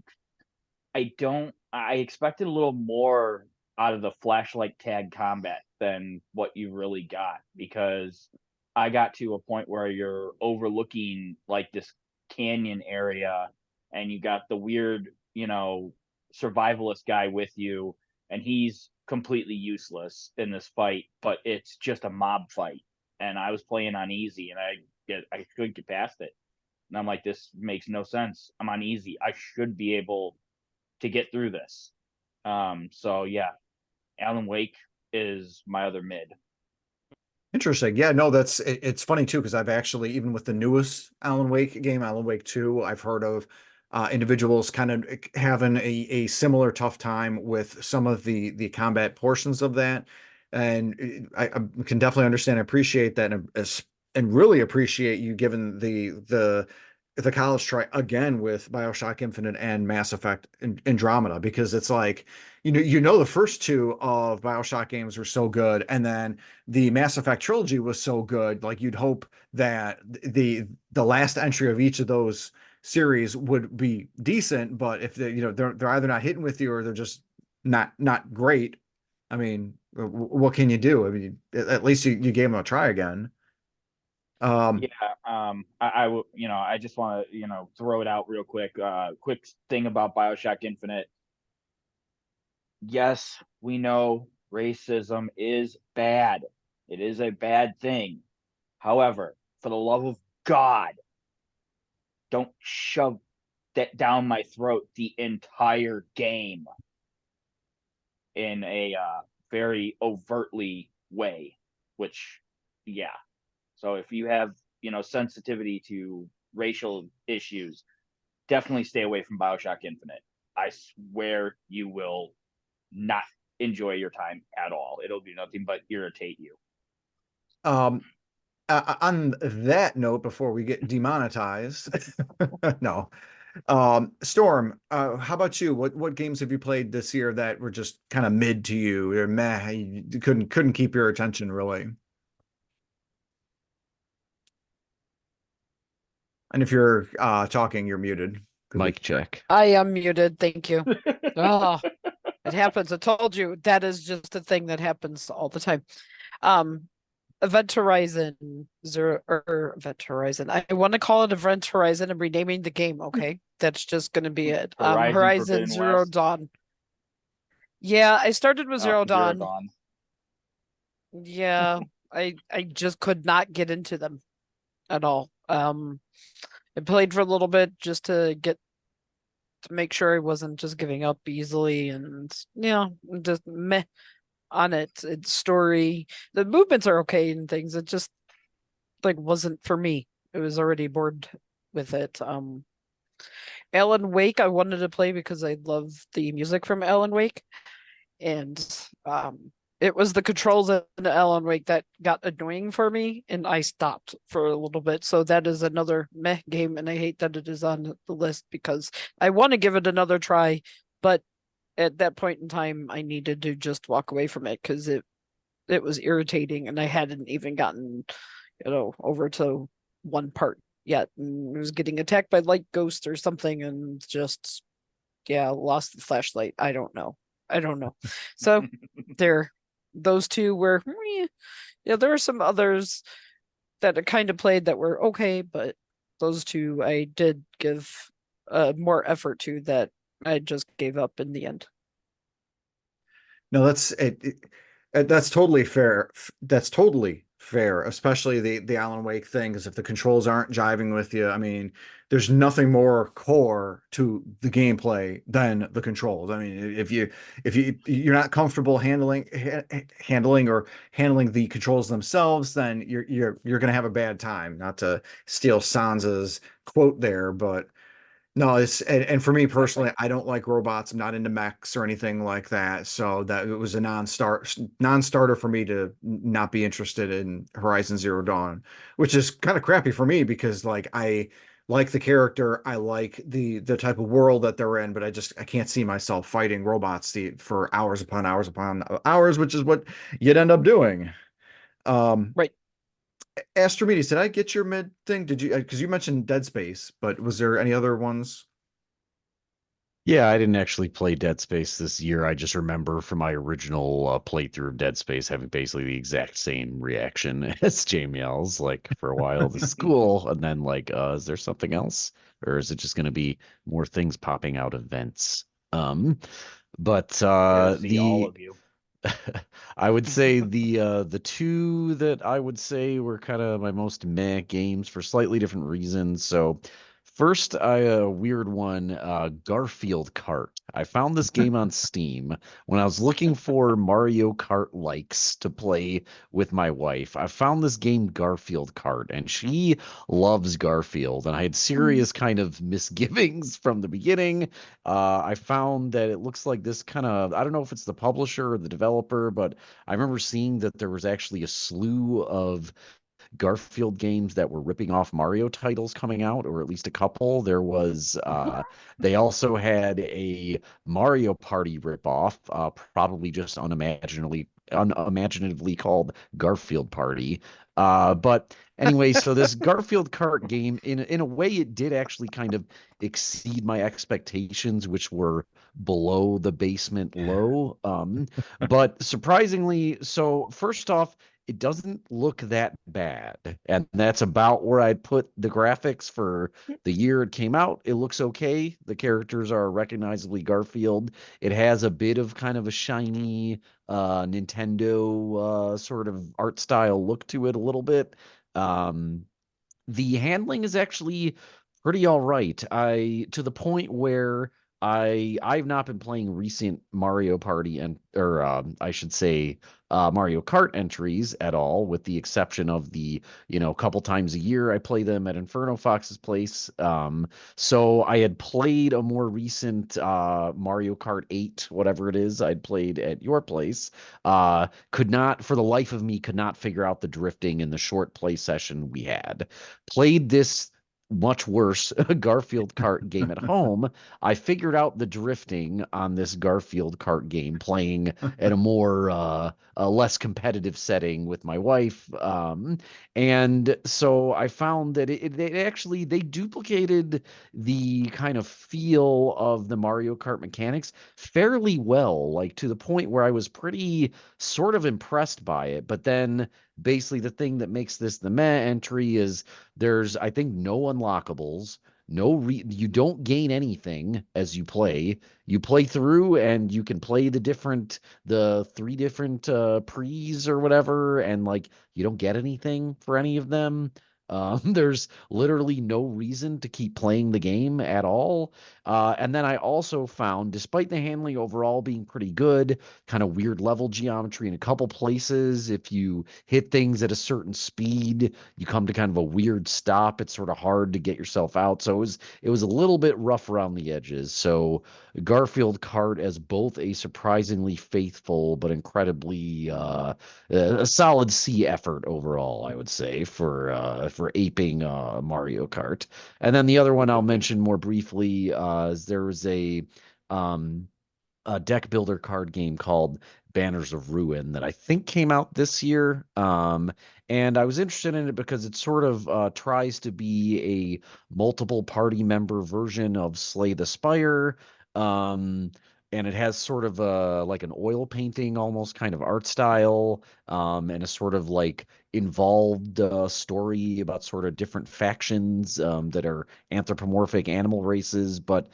expected a little more out of the flashlight tag combat than what you really got, because I got to a point where you're overlooking like this canyon area and you got the weird, survivalist guy with you, and he's completely useless in this fight, but it's just a mob fight. And I was playing on easy and I couldn't get past it. And I'm like, this makes no sense. I'm on easy. I should be able to get through this. So yeah, Alan Wake is my other mid. Interesting. Yeah, no, it's funny too, because I've actually, even with the newest Alan Wake game, Alan Wake 2, I've heard of individuals kind of having a similar tough time with some of the combat portions of that. And I can definitely understand and appreciate that, and really appreciate you giving the college try again with BioShock Infinite and Mass Effect Andromeda, because it's like, the first 2 of BioShock games were so good, and then the Mass Effect trilogy was so good. Like, you'd hope that the last entry of each of those series would be decent, but if they're either not hitting with you or they're just not great. I mean, what can you do? I mean, at least you gave them a try again. Yeah, I just want to, throw it out real quick. Quick thing about BioShock Infinite. Yes, we know racism is bad. It is a bad thing. However, for the love of God, don't shove that down my throat the entire game in a very overtly way, which, yeah. So if you have, sensitivity to racial issues, definitely stay away from BioShock Infinite. I swear you will not enjoy your time at all. It'll do nothing but irritate you. On that note, before we get demonetized, no. Storm, how about you? What games have you played this year that were just kind of mid to you, or meh, you couldn't keep your attention really? And if you're talking, you're muted. Mic check. I am muted. Thank you. Oh, it happens. I told you that is just a thing that happens all the time. Event Horizon Event Horizon. I want to call it Event Horizon. I'm renaming the game. Okay, that's just going to be it. Horizon Zero Dawn. Yeah, I started with Zero Dawn. Yeah, I just could not get into them at all. I played for a little bit just to make sure I wasn't just giving up easily, and just meh on it. It's story. The movements are okay and things. It just wasn't for me. It was already bored with it. Alan Wake I wanted to play because I love the music from Alan Wake, and it was the controls in Alan Wake that got annoying for me, and I stopped for a little bit. So that is another meh game, and I hate that it is on the list because I want to give it another try, but at that point in time, I needed to just walk away from it because it was irritating, and I hadn't even gotten, over to one part yet, and I was getting attacked by light ghosts or something, and just lost the flashlight. I don't know. I don't know. So those two were, yeah, there are some others that I kind of played that were okay, but those two I did give more effort to that I just gave up in the end. No, that's totally fair. That's totally fair, especially the Alan Wake thing, because if the controls aren't jiving with you, I mean, there's nothing more core to the gameplay than the controls. I mean, if you're not comfortable handling or handling the controls themselves, then you're gonna have a bad time. Not to steal Sansa's quote there, but no, and for me personally, I don't like robots. I'm not into mechs or anything like that. So that it was a non-starter for me to not be interested in Horizon Zero Dawn, which is kind of crappy for me because like I like the character, I like the type of world that they're in, but I can't see myself fighting robots for hours upon hours upon hours, which is what you'd end up doing. Right. Astrimedes, did I get your mid thing? Did you? Because you mentioned Dead Space, but was there any other ones? Yeah, I didn't actually play Dead Space this year. I just remember from my original playthrough of Dead Space having basically the exact same reaction as Jamie like for a while. This is cool, and then like, is there something else, or is it just going to be more things popping out of vents? But Here to see all the of you. I would say the two that I would say were kind of my most meh games for slightly different reasons. So first, a weird one, Garfield Kart. I found this game on Steam when I was looking for Mario Kart likes to play with my wife. I found this game Garfield Kart, and she loves Garfield, and I had serious kind of misgivings from the beginning. I found that it looks like this kind of, I don't know if it's the publisher or the developer, but I remember seeing that there was actually a slew of Garfield games that were ripping off Mario titles coming out, or at least a couple. There was, they also had a Mario Party ripoff, probably just unimaginatively called Garfield Party. But anyway, so this Garfield Kart game, in a way, it did actually kind of exceed my expectations, which were below the basement low. But surprisingly, so first off, it doesn't look that bad. And that's about where I'd put the graphics for the year it came out. It looks okay. The characters are recognizably Garfield. It has a bit of kind of a shiny Nintendo sort of art style look to it a little bit. Um, the handling is actually pretty all right. I to the point where I've not been playing recent Mario Party and or I should say Mario Kart entries at all, with the exception of the couple times a year I play them at Inferno Fox's place. So I had played a more recent Mario Kart 8, whatever it is, I'd played at your place. Could not, for the life of me, could not figure out the drifting in the short play session we had. Played this much worse Garfield Kart game at home. I figured out the drifting on this Garfield Kart game playing at a more a less competitive setting with my wife. And so I found that it actually they duplicated the kind of feel of the Mario Kart mechanics fairly well, like to the point where I was pretty sort of impressed by it. But then basically the thing that makes this the meh entry is there's, I think, no unlockables. You don't gain anything as you play. You play through and you can play the three different pre's or whatever, and like you don't get anything for any of them. There's literally no reason to keep playing the game at all. And then I also found, despite the handling overall being pretty good, kind of weird level geometry in a couple places. If you hit things at a certain speed, you come to kind of a weird stop. It's sort of hard to get yourself out. So it was a little bit rough around the edges. So Garfield Kart as both a surprisingly faithful but incredibly a solid C effort overall, I would say, for aping Mario Kart. And then the other one I'll mention more briefly is there was um, a deck builder card game called Banners of Ruin that I think came out this year. And I was interested in it because it sort of tries to be a multiple party member version of Slay the Spire. Um, and it has sort of a like an oil painting almost kind of art style, and a sort of like involved story about sort of different factions that are anthropomorphic animal races. But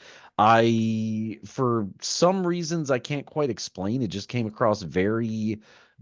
for some reasons I can't quite explain, it just came across very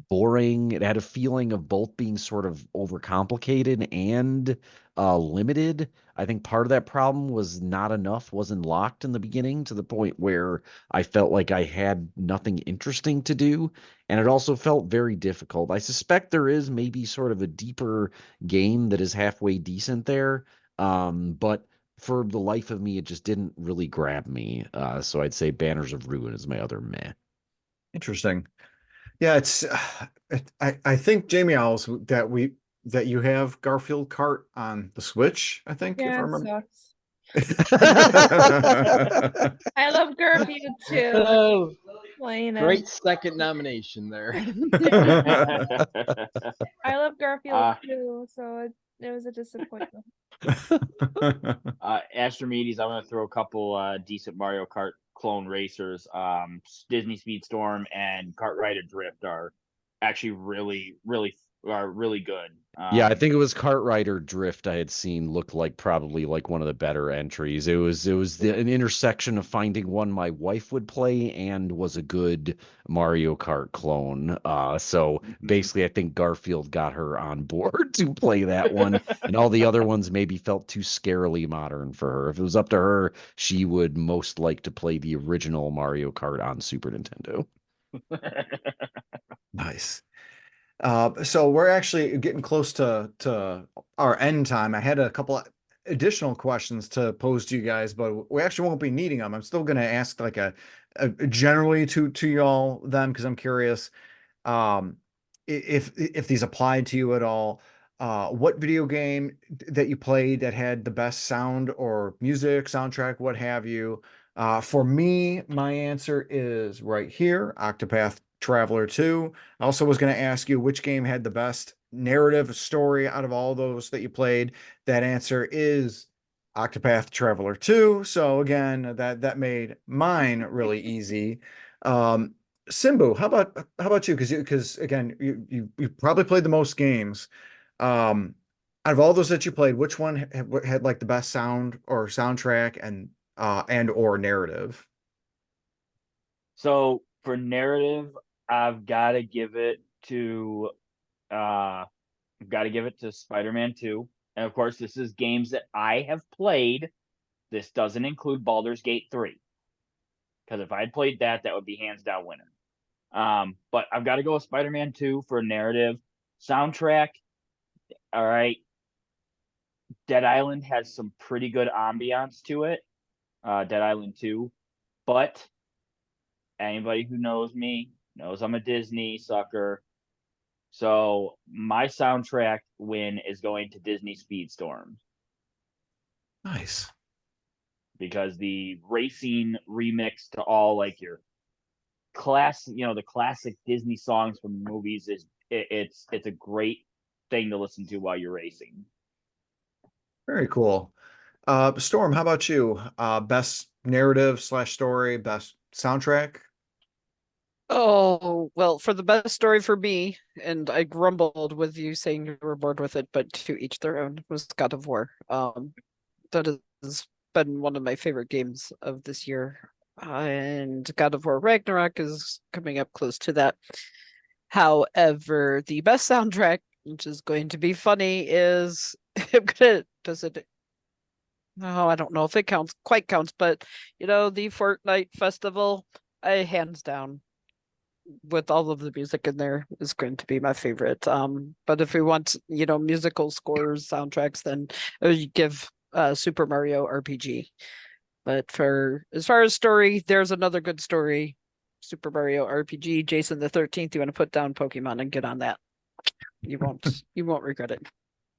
boring. It had a feeling of both being sort of overcomplicated and limited. I think part of that problem was not enough was unlocked in the beginning to the point where I felt like I had nothing interesting to do. And it also felt very difficult. I suspect there is maybe sort of a deeper game that is halfway decent there. But for the life of me, it just didn't really grab me. So I'd say Banners of Ruin is my other meh. Interesting. Yeah, I think Jamie Owls that you have Garfield Kart on the Switch, I think, if I Yeah, it remember. sucks. I love Garfield too. Oh, Playing great him. second nomination there. I love Garfield Uh, too, so it was a disappointment. Astrimedes, I'm gonna throw a couple decent Mario Kart clone racers. Disney Speedstorm and Kart Rider Drift are actually really good. Yeah, I think it was Cartwright Drift I had seen looked like probably like one of the better entries. It was an intersection of finding one my wife would play and was a good Mario Kart clone. So basically I think Garfield got her on board to play that one, and all the other ones maybe felt too scarily modern for her. If it was up to her, she would most like to play the original Mario Kart on Super Nintendo. Nice. So we're actually getting close to our end time. I had a couple additional questions to pose to you guys, but we actually won't be needing them. I'm still going to ask like a generally to y'all them because I'm curious if these applied to you at all. What video game that you played that had the best sound or music, soundtrack, what have you? For me, my answer is right here, Octopath Traveler 2. I also was going to ask you which game had the best narrative story out of all those that you played. That answer is Octopath Traveler 2. So again, that made mine really easy. Simbu, how about you? Because again, you probably played the most games. Out of all those that you played, which one had like the best sound or soundtrack and or narrative? So for narrative, I've got to give it to uh, I've got to give it to Spider-Man 2. And of course, this is games that I have played. This doesn't include Baldur's Gate 3. Because if I had played that, that would be hands down winner. But I've got to go with Spider-Man 2 for narrative. Soundtrack, all right. Dead Island has some pretty good ambiance to it. Dead Island 2. But anybody who knows me knows I'm a Disney sucker. So my soundtrack win is going to Disney Speedstorm Nice. because the racing remix to all like your the classic Disney songs from the movies it's a great thing to listen to while you're racing. Very cool. Storm, how about you? Best narrative slash story, best soundtrack? Oh, well, for the best story for me, and I grumbled with you saying you were bored with it, but to each their own, was God of War. That has been one of my favorite games of this year. And God of War Ragnarok is coming up close to that. However, the best soundtrack, which is going to be funny, is does it? No, I don't know if it quite counts, but the Fortnite festival, hands down with all of the music in there is going to be my favorite. But if we want, musical scores, soundtracks, then I would give Super Mario RPG. But for as far as story, there's another good story. Super Mario RPG, Jason the 13th. You want to put down Pokemon and get on that. You won't regret it.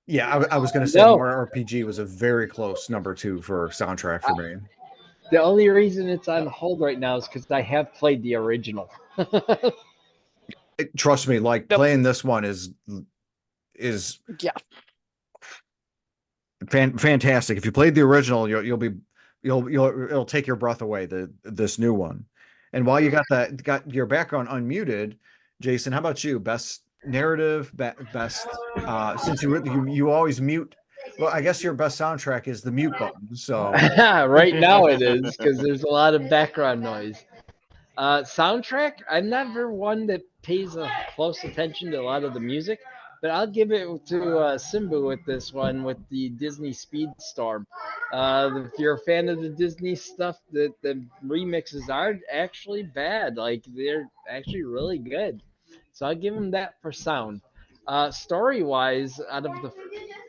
Yeah, I was going to say No. Mario RPG was a very close number two for soundtrack for me. The only reason it's on hold right now is because I have played the original. Trust me, like Nope. playing this one is Yeah. fantastic. If you played the original, it'll take your breath away. This new one, And while you got your background unmuted, Jason, how about you? Best narrative, best since you always mute. Well, I guess your best soundtrack is the mute button. So Right now it is because there's a lot of background noise. Soundtrack, I'm never one that pays a close attention to a lot of the music, but I'll give it to Simbu with this one with the Disney Speedstorm. If you're a fan of the Disney stuff, the remixes aren't actually bad. Like they're actually really good. So I'll give him that for sound. Story wise,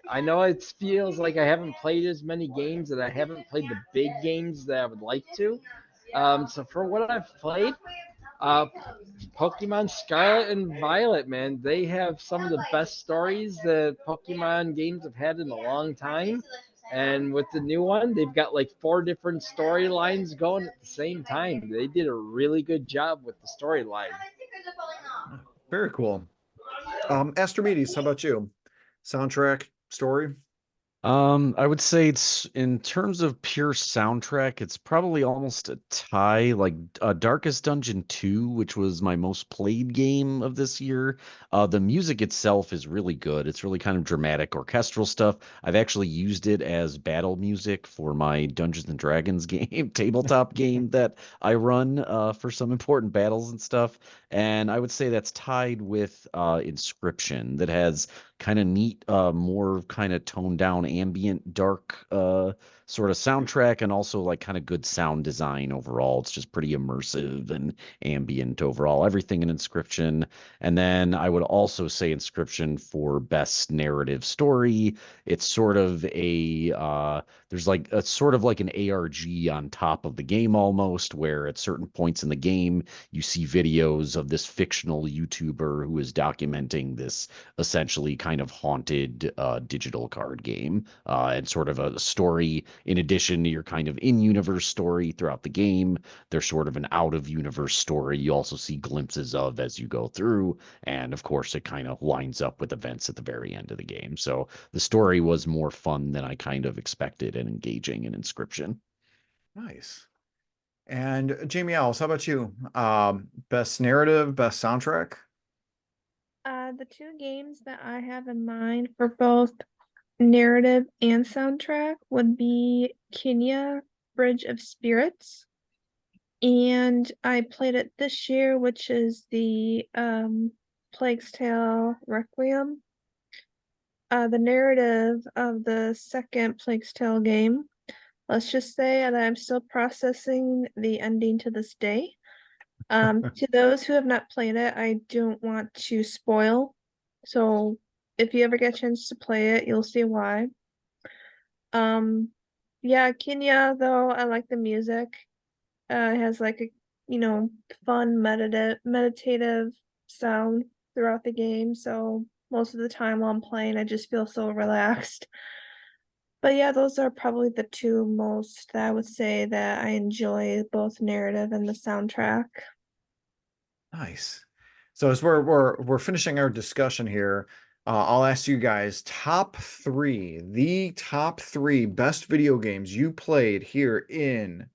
I know it feels like I haven't played as many games and I haven't played the big games that I would like to. So for what I've played, uh, Pokemon Scarlet and Violet, man, they have some of the best stories that Pokemon games have had in a long time. And with the new one, they've got like 4 different storylines going at the same time. They did a really good job with the storyline. very cool. Astrimedes, how about you? Soundtrack, story? I would say it's in terms of pure soundtrack, it's probably almost a tie. Like Darkest Dungeon 2, which was my most played game of this year. The music itself is really good. It's really kind of dramatic, orchestral stuff. I've actually used it as battle music for my Dungeons and Dragons game, tabletop game that I run for some important battles and stuff. And I would say that's tied with Inscription, that has kind of neat, more kind of toned down, ambient, dark sort of soundtrack, and also like kind of good sound design overall. It's just pretty immersive and ambient overall. Everything in Inscription. And then I would also say Inscription for best narrative story. It's sort of there's like a sort of like an ARG on top of the game almost, where at certain points in the game you see videos of this fictional YouTuber who is documenting this essentially kind of haunted digital card game, and sort of a story in addition to your kind of in-universe story throughout the game. There's sort of an out-of-universe story you also see glimpses of as you go through, and of course it kind of lines up with events at the very end of the game. So the story was more fun than I kind of expected and engaging in Inscription. Nice. And Jamie Owls, how about you? Best narrative, best soundtrack? The 2 games that I have in mind for both narrative and soundtrack would be Kenya Bridge of Spirits, and I played it this year, which is the Plague's Tale Requiem. The narrative of the second Plague's Tale game, let's just say that I'm still processing the ending to this day. To those who have not played it, I don't want to spoil. So if you ever get a chance to play it, you'll see why. Yeah, Kenya, though, I like the music. It has like a, fun meditative sound throughout the game. So most of the time while I'm playing, I just feel so relaxed. But yeah, those are probably the 2 most that I would say that I enjoy, both narrative and the soundtrack. Nice. So as we're finishing our discussion here, I'll ask you guys the top three best video games you played here in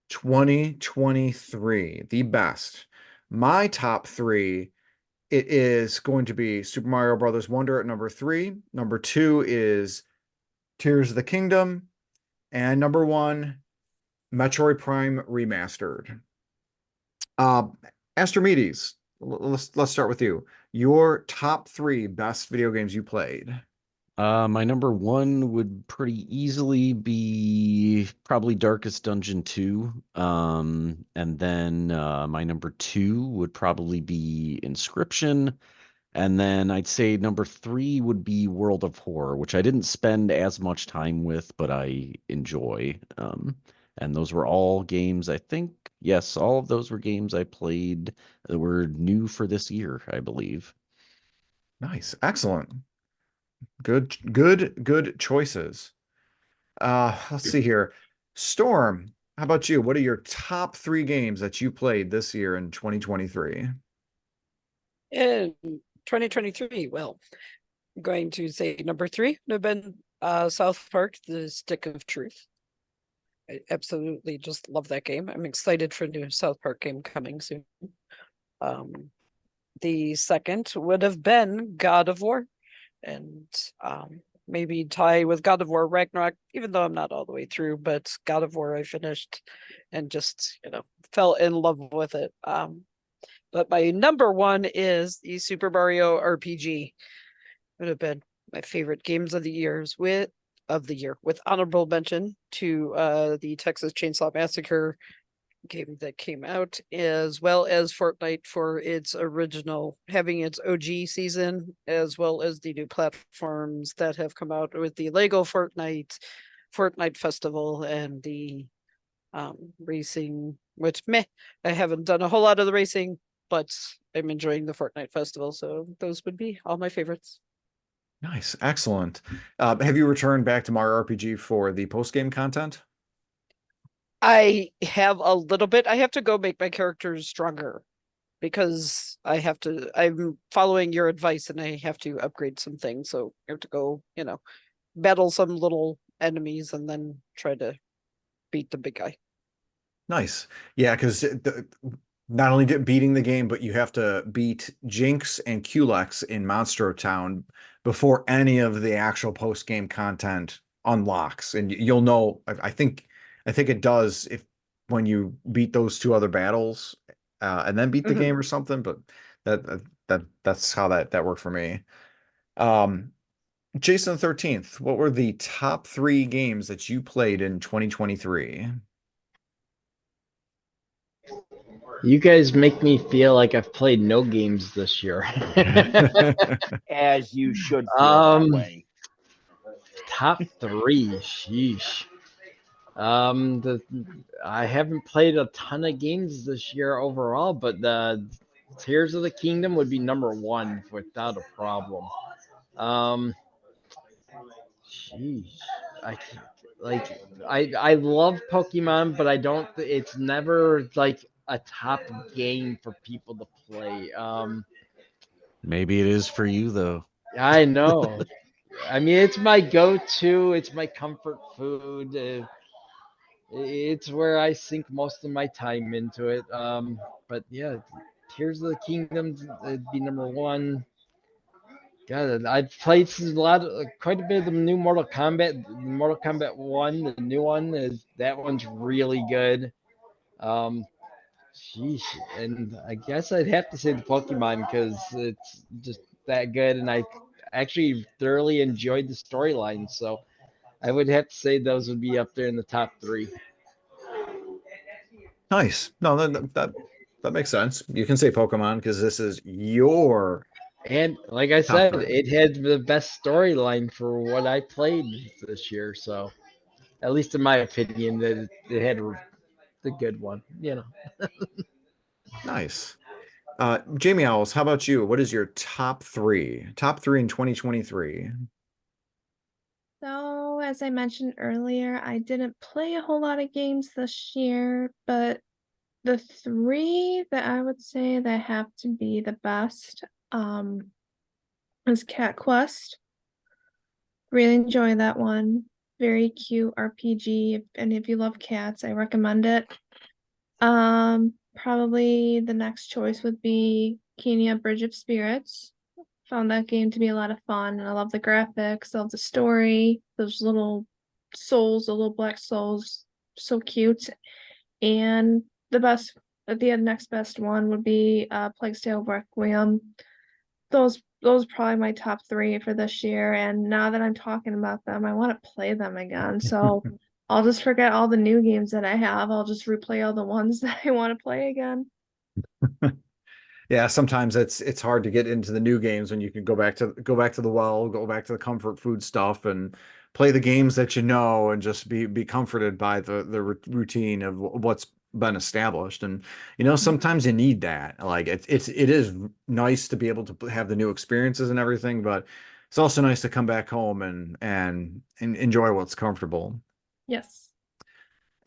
2023. The best. My top three, it is going to be Super Mario Brothers Wonder at number 3. Number 2 is Tears of the Kingdom, and number 1, Metroid Prime Remastered. Astromedes, let's start with you. Your top 3 best video games you played. My number 1 would pretty easily be probably Darkest Dungeon 2. And then my number 2 would probably be Inscription. And then I'd say number 3 would be World of Horror, which I didn't spend as much time with, but I enjoy. And those were all games, I think, yes, all of those were games I played that were new for this year, I believe. Nice. Excellent. Good choices. Let's see here. Storm, how about you? What are your top 3 games that you played this year in 2023? In 2023, well, I'm going to say number 3 would have been South Park, The Stick of Truth. I absolutely just love that game. I'm excited for a new South Park game coming soon. The second would have been God of War, and maybe tie with God of War Ragnarok, even though I'm not all the way through, but God of War I finished and just, fell in love with it. But my number one is the Super Mario RPG. It would have been my favorite games of the years with honorable mention to the Texas Chainsaw Massacre game that came out, as well as Fortnite for its original, having its OG season, as well as the new platforms that have come out with the Lego Fortnite Festival, and the racing, which I haven't done a whole lot of the racing, but I'm enjoying the Fortnite Festival. So those would be all my favorites. Nice, excellent. Have you returned back to Mario RPG for the post-game content? I have a little bit. I have to go make my characters stronger because I'm following your advice and I have to upgrade some things. So I have to go, battle some little enemies and then try to beat the big guy. Nice. Yeah, because not only beating the game, but you have to beat Jinx and Culex in Monstro Town before any of the actual post-game content unlocks. And you'll know, I think it does if when you beat those two other battles and then beat the game or something, but that's how that worked for me. Jason the 13th, what were the top 3 games that you played in 2023? You guys make me feel like I've played no games this year. As you should feel that way. Top 3, sheesh. I haven't played a ton of games this year overall, but the Tears of the Kingdom would be number 1 without a problem. Sheesh, I can't, like I love Pokemon, but I don't. It's never like a top game for people to play. Maybe it is for you though. I know. I mean, it's my go-to. It's my comfort food. It's where I sink most of my time into it. But yeah, Tears of the Kingdom would be number 1. God, I've played quite a bit of the new Mortal Kombat. Mortal Kombat 1, the new one that one's really good. Um, sheesh, and I guess I'd have to say the Pokemon because it's just that good, and I actually thoroughly enjoyed the storyline. So I would have to say those would be up there in the top 3. Nice. No, that makes sense. You can say Pokemon because this is your And like I top said, 3. it had the best storyline for what I played this year. So at least in my opinion, that it had the good one. Nice. Jamie Owls, how about you? What is your top 3? Top 3 in 2023. So, as I mentioned earlier, I didn't play a whole lot of games this year, but the 3 that I would say that have to be the best is Cat Quest. Really enjoy that one. Very cute RPG. If any of you love cats, I recommend it. Probably the next choice would be Kenia Bridge of Spirits. Found that game to be a lot of fun, and I love the graphics, I love the story, those little souls, the little black souls, so cute. And the next best one would be Plague's Tale Requiem. Those are probably my top 3 for this year, and now that I'm talking about them, I want to play them again. So I'll just forget all the new games that I have. I'll just replay all the ones that I want to play again. Yeah, sometimes it's hard to get into the new games when you can go back to the well, go back to the comfort food stuff and play the games that you know and just be comforted by the routine of what's been established. And sometimes you need that. Like it is nice to be able to have the new experiences and everything, but it's also nice to come back home and enjoy what's comfortable. Yes.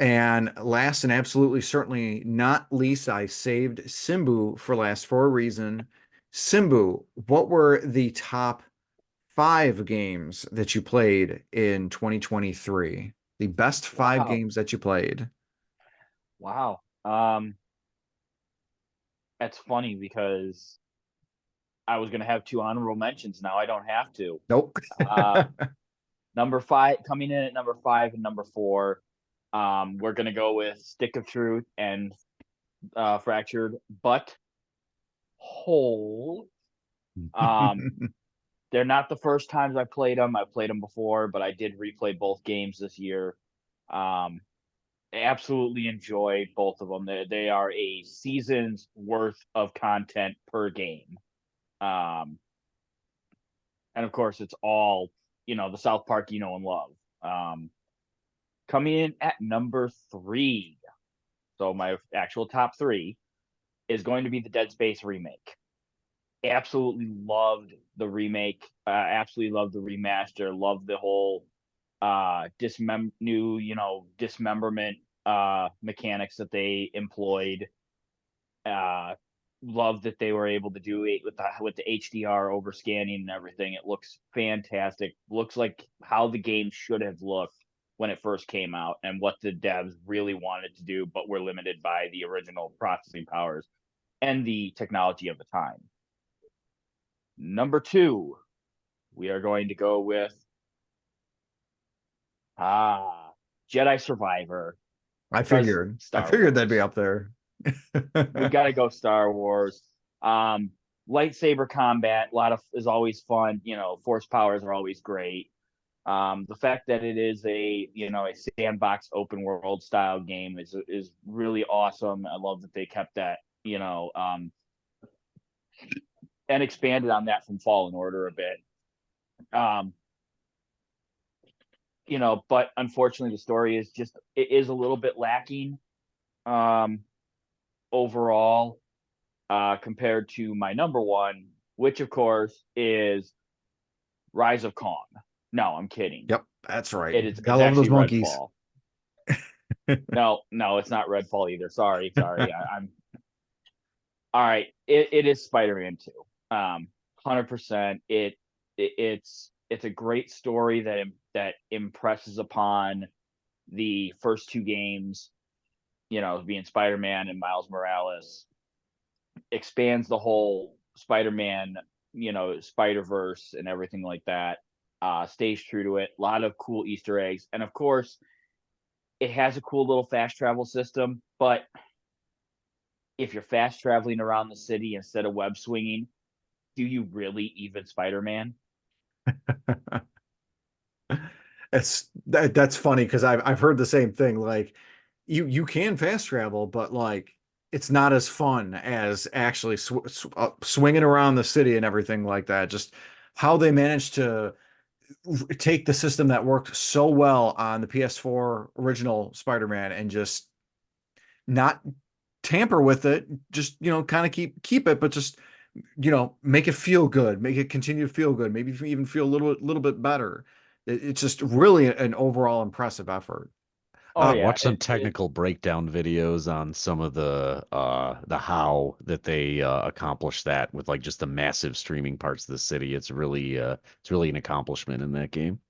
And last and absolutely certainly not least, I saved Simbu for last for a reason. Simbu, what were the top 5 games that you played in 2023? The best 5 Wow. games that you played. Wow. That's funny because I was gonna have 2 honorable mentions. Now I don't have to. Nope. Number 5, coming in at number 5 and number 4, we're gonna go with Stick of Truth and Fractured But Whole. They're not the first times I played them. I played them before, but I did replay both games this year. Absolutely enjoyed both of them. They are a season's worth of content per game. And of course, it's all, the South Park you know and love. Coming in at number 3, so my actual top 3 is going to be the Dead Space remake. Absolutely loved the remake. Absolutely loved the remaster. Loved the whole dismemberment mechanics that they employed. Love that they were able to do it with the HDR overscanning and everything. It looks fantastic. Looks like how the game should have looked when it first came out, and what the devs really wanted to do, but were limited by the original processing powers and the technology of the time. Number 2, we are going to go with Jedi Survivor. I Because figured Star that'd be Wars. up there. We got to go Star Wars. Lightsaber combat, is always fun. Force powers are always great. The fact that it is a sandbox open world style game is really awesome. I love that they kept that, and expanded on that from Fallen Order a bit. But unfortunately the story is a little bit lacking overall, compared to my number 1, which of course is Rise of Kong. No, I'm kidding. Yep, that's right. It's Gotta love those actually monkeys. Redfall. No, it's not Redfall either. Sorry. I'm all right. It is Spider-Man 2. 100%. It's a great story that impresses upon the first 2 games, being Spider-Man and Miles Morales. Expands the whole Spider-Man, Spider-Verse and everything like that. Stays true to it. A lot of cool Easter eggs. And of course, it has a cool little fast travel system, but if you're fast traveling around the city instead of web swinging, do you really even Spider-Man? That's funny because I've heard the same thing. Like you can fast travel, but like it's not as fun as actually swinging around the city and everything like that. Just how they managed to take the system that worked so well on the PS4 original Spider-Man and just not tamper with it. Just kind of keep it, but just make it feel good, make it continue to feel good, maybe even feel a little bit better. It's just really an overall impressive effort. Oh yeah, Watch some technical breakdown videos on some of the how that they accomplish that with like just the massive streaming parts of the city. It's really an accomplishment in that game.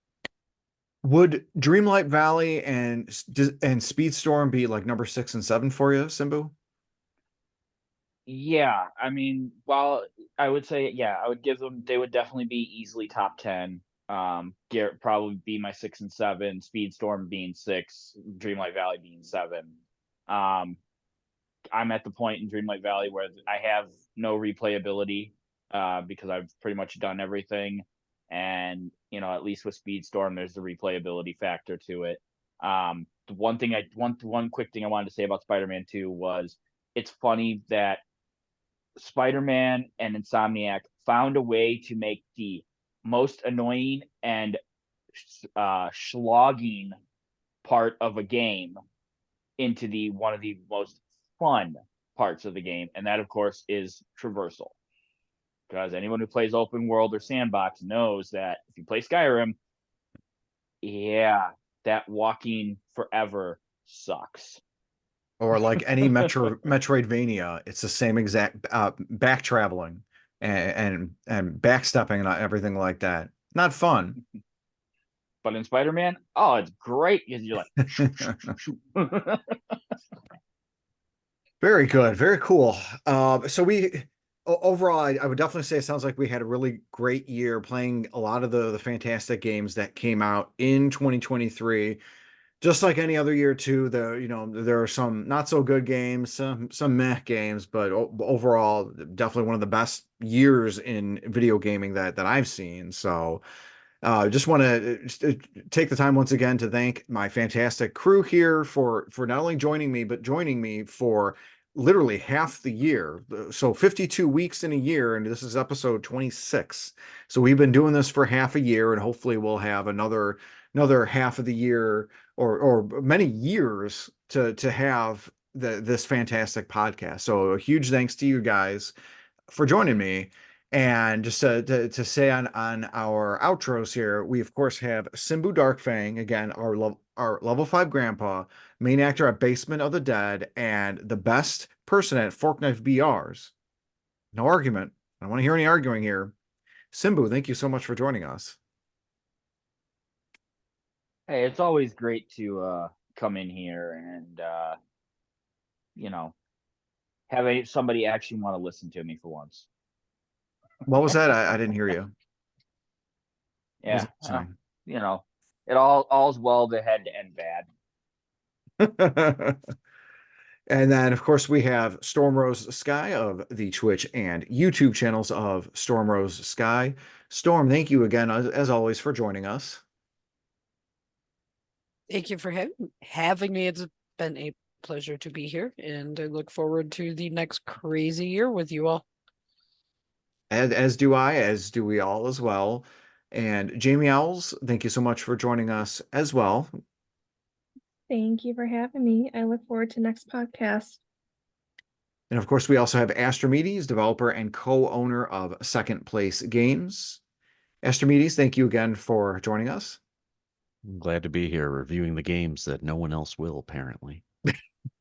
Would Dreamlight Valley and Speedstorm be like number 6 and 7 for you, Simbu? Yeah, I mean, while I would say, I would give them, they would definitely be easily top 10. Garrett probably be my 6 and 7, Speedstorm being 6, Dreamlight Valley being 7. I'm at the point in Dreamlight Valley where I have no replayability, because I've pretty much done everything. And, at least with Speedstorm, there's the replayability factor to it. The one quick thing I wanted to say about Spider-Man 2 was it's funny that Spider-Man and Insomniac found a way to make the most annoying and slogging part of a game into the one of the most fun parts of the game, and that of course is traversal. Because anyone who plays open world or sandbox knows that if you play Skyrim, that walking forever sucks. Or like any Metroidvania, it's the same exact back traveling and backstepping and everything like that. Not fun. But in Spider-Man, oh, it's great because you're like, shoot, shoot, shoot, shoot. Very good. Very cool. So overall, I would definitely say it sounds like we had a really great year playing a lot of the fantastic games that came out in 2023. Just like any other year too, there are some not so good games, some meh games, but overall, definitely one of the best years in video gaming that I've seen. So just want to take the time once again to thank my fantastic crew here for not only joining me, but joining me for literally half the year. So 52 weeks in a year, and this is episode 26. So we've been doing this for half a year, and hopefully we'll have another half of the year or many years to have this fantastic podcast. So a huge thanks to you guys for joining me. And just to say on our outros here, we of course have Simbu Darkfang, again, our level 5 grandpa, main actor at Basement of the Dead, and the best person at Fork Knife BRs. No argument. I don't want to hear any arguing here. Simbu, thank you so much for joining us. Hey, it's always great to come in here and you know, have somebody actually want to listen to me for once. What was that? I didn't hear you. What was Yeah, I saying? you know, all's well that had to end bad. And then, of course, we have Stormrosesky of the Twitch and YouTube channels of Stormrosesky. Storm, thank you again, as always, for joining us. Thank you for having me. It's been a pleasure to be here, and I look forward to the next crazy year with you all. As do I, as do we all as well. And Jamie Owls, thank you so much for joining us as well. Thank you for having me. I look forward to next podcast. And of course, we also have Astrimedes, developer and co-owner of Second Place Games. Astrimedes, thank you again for joining us. I'm glad to be here reviewing the games that no one else will, apparently.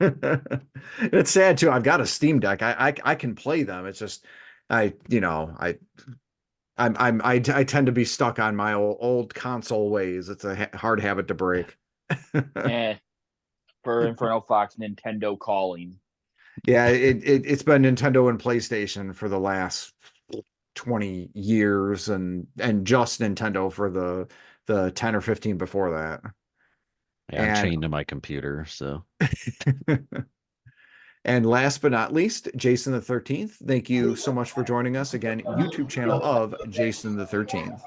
It's sad too. I've got a Steam Deck. I can play them. It's just I tend to be stuck on my old console ways. It's a hard habit to break. For Inferno Fox, Nintendo calling. Yeah, it's been Nintendo and PlayStation for the last 20 years and just Nintendo for the 10 or 15 before that. Yeah, I'm And chained to my computer, so. and last but not least, Jason the 13th. Thank you so much for joining us again. YouTube channel of Jason the 13th.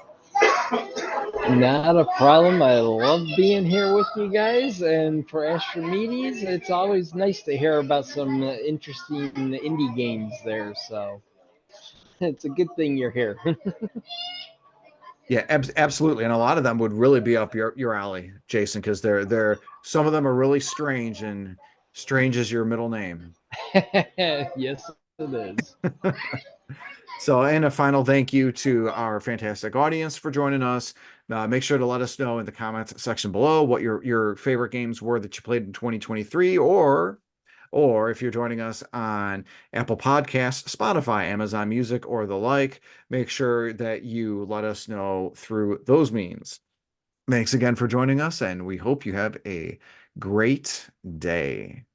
Not a problem. I love being here with you guys. And for Astrimedes, it's always nice to hear about some interesting indie games there. So it's a good thing you're here. Yeah, absolutely. And a lot of them would really be up your alley, Jason, because they're some of them are really strange, and strange is your middle name. Yes, it is. So, and a final thank you to our fantastic audience for joining us. Make sure to let us know in the comments section below what your favorite games were that you played in 2023, or if you're joining us on Apple Podcasts, Spotify, Amazon Music, or the like, make sure that you let us know through those means. Thanks again for joining us, and we hope you have a great day.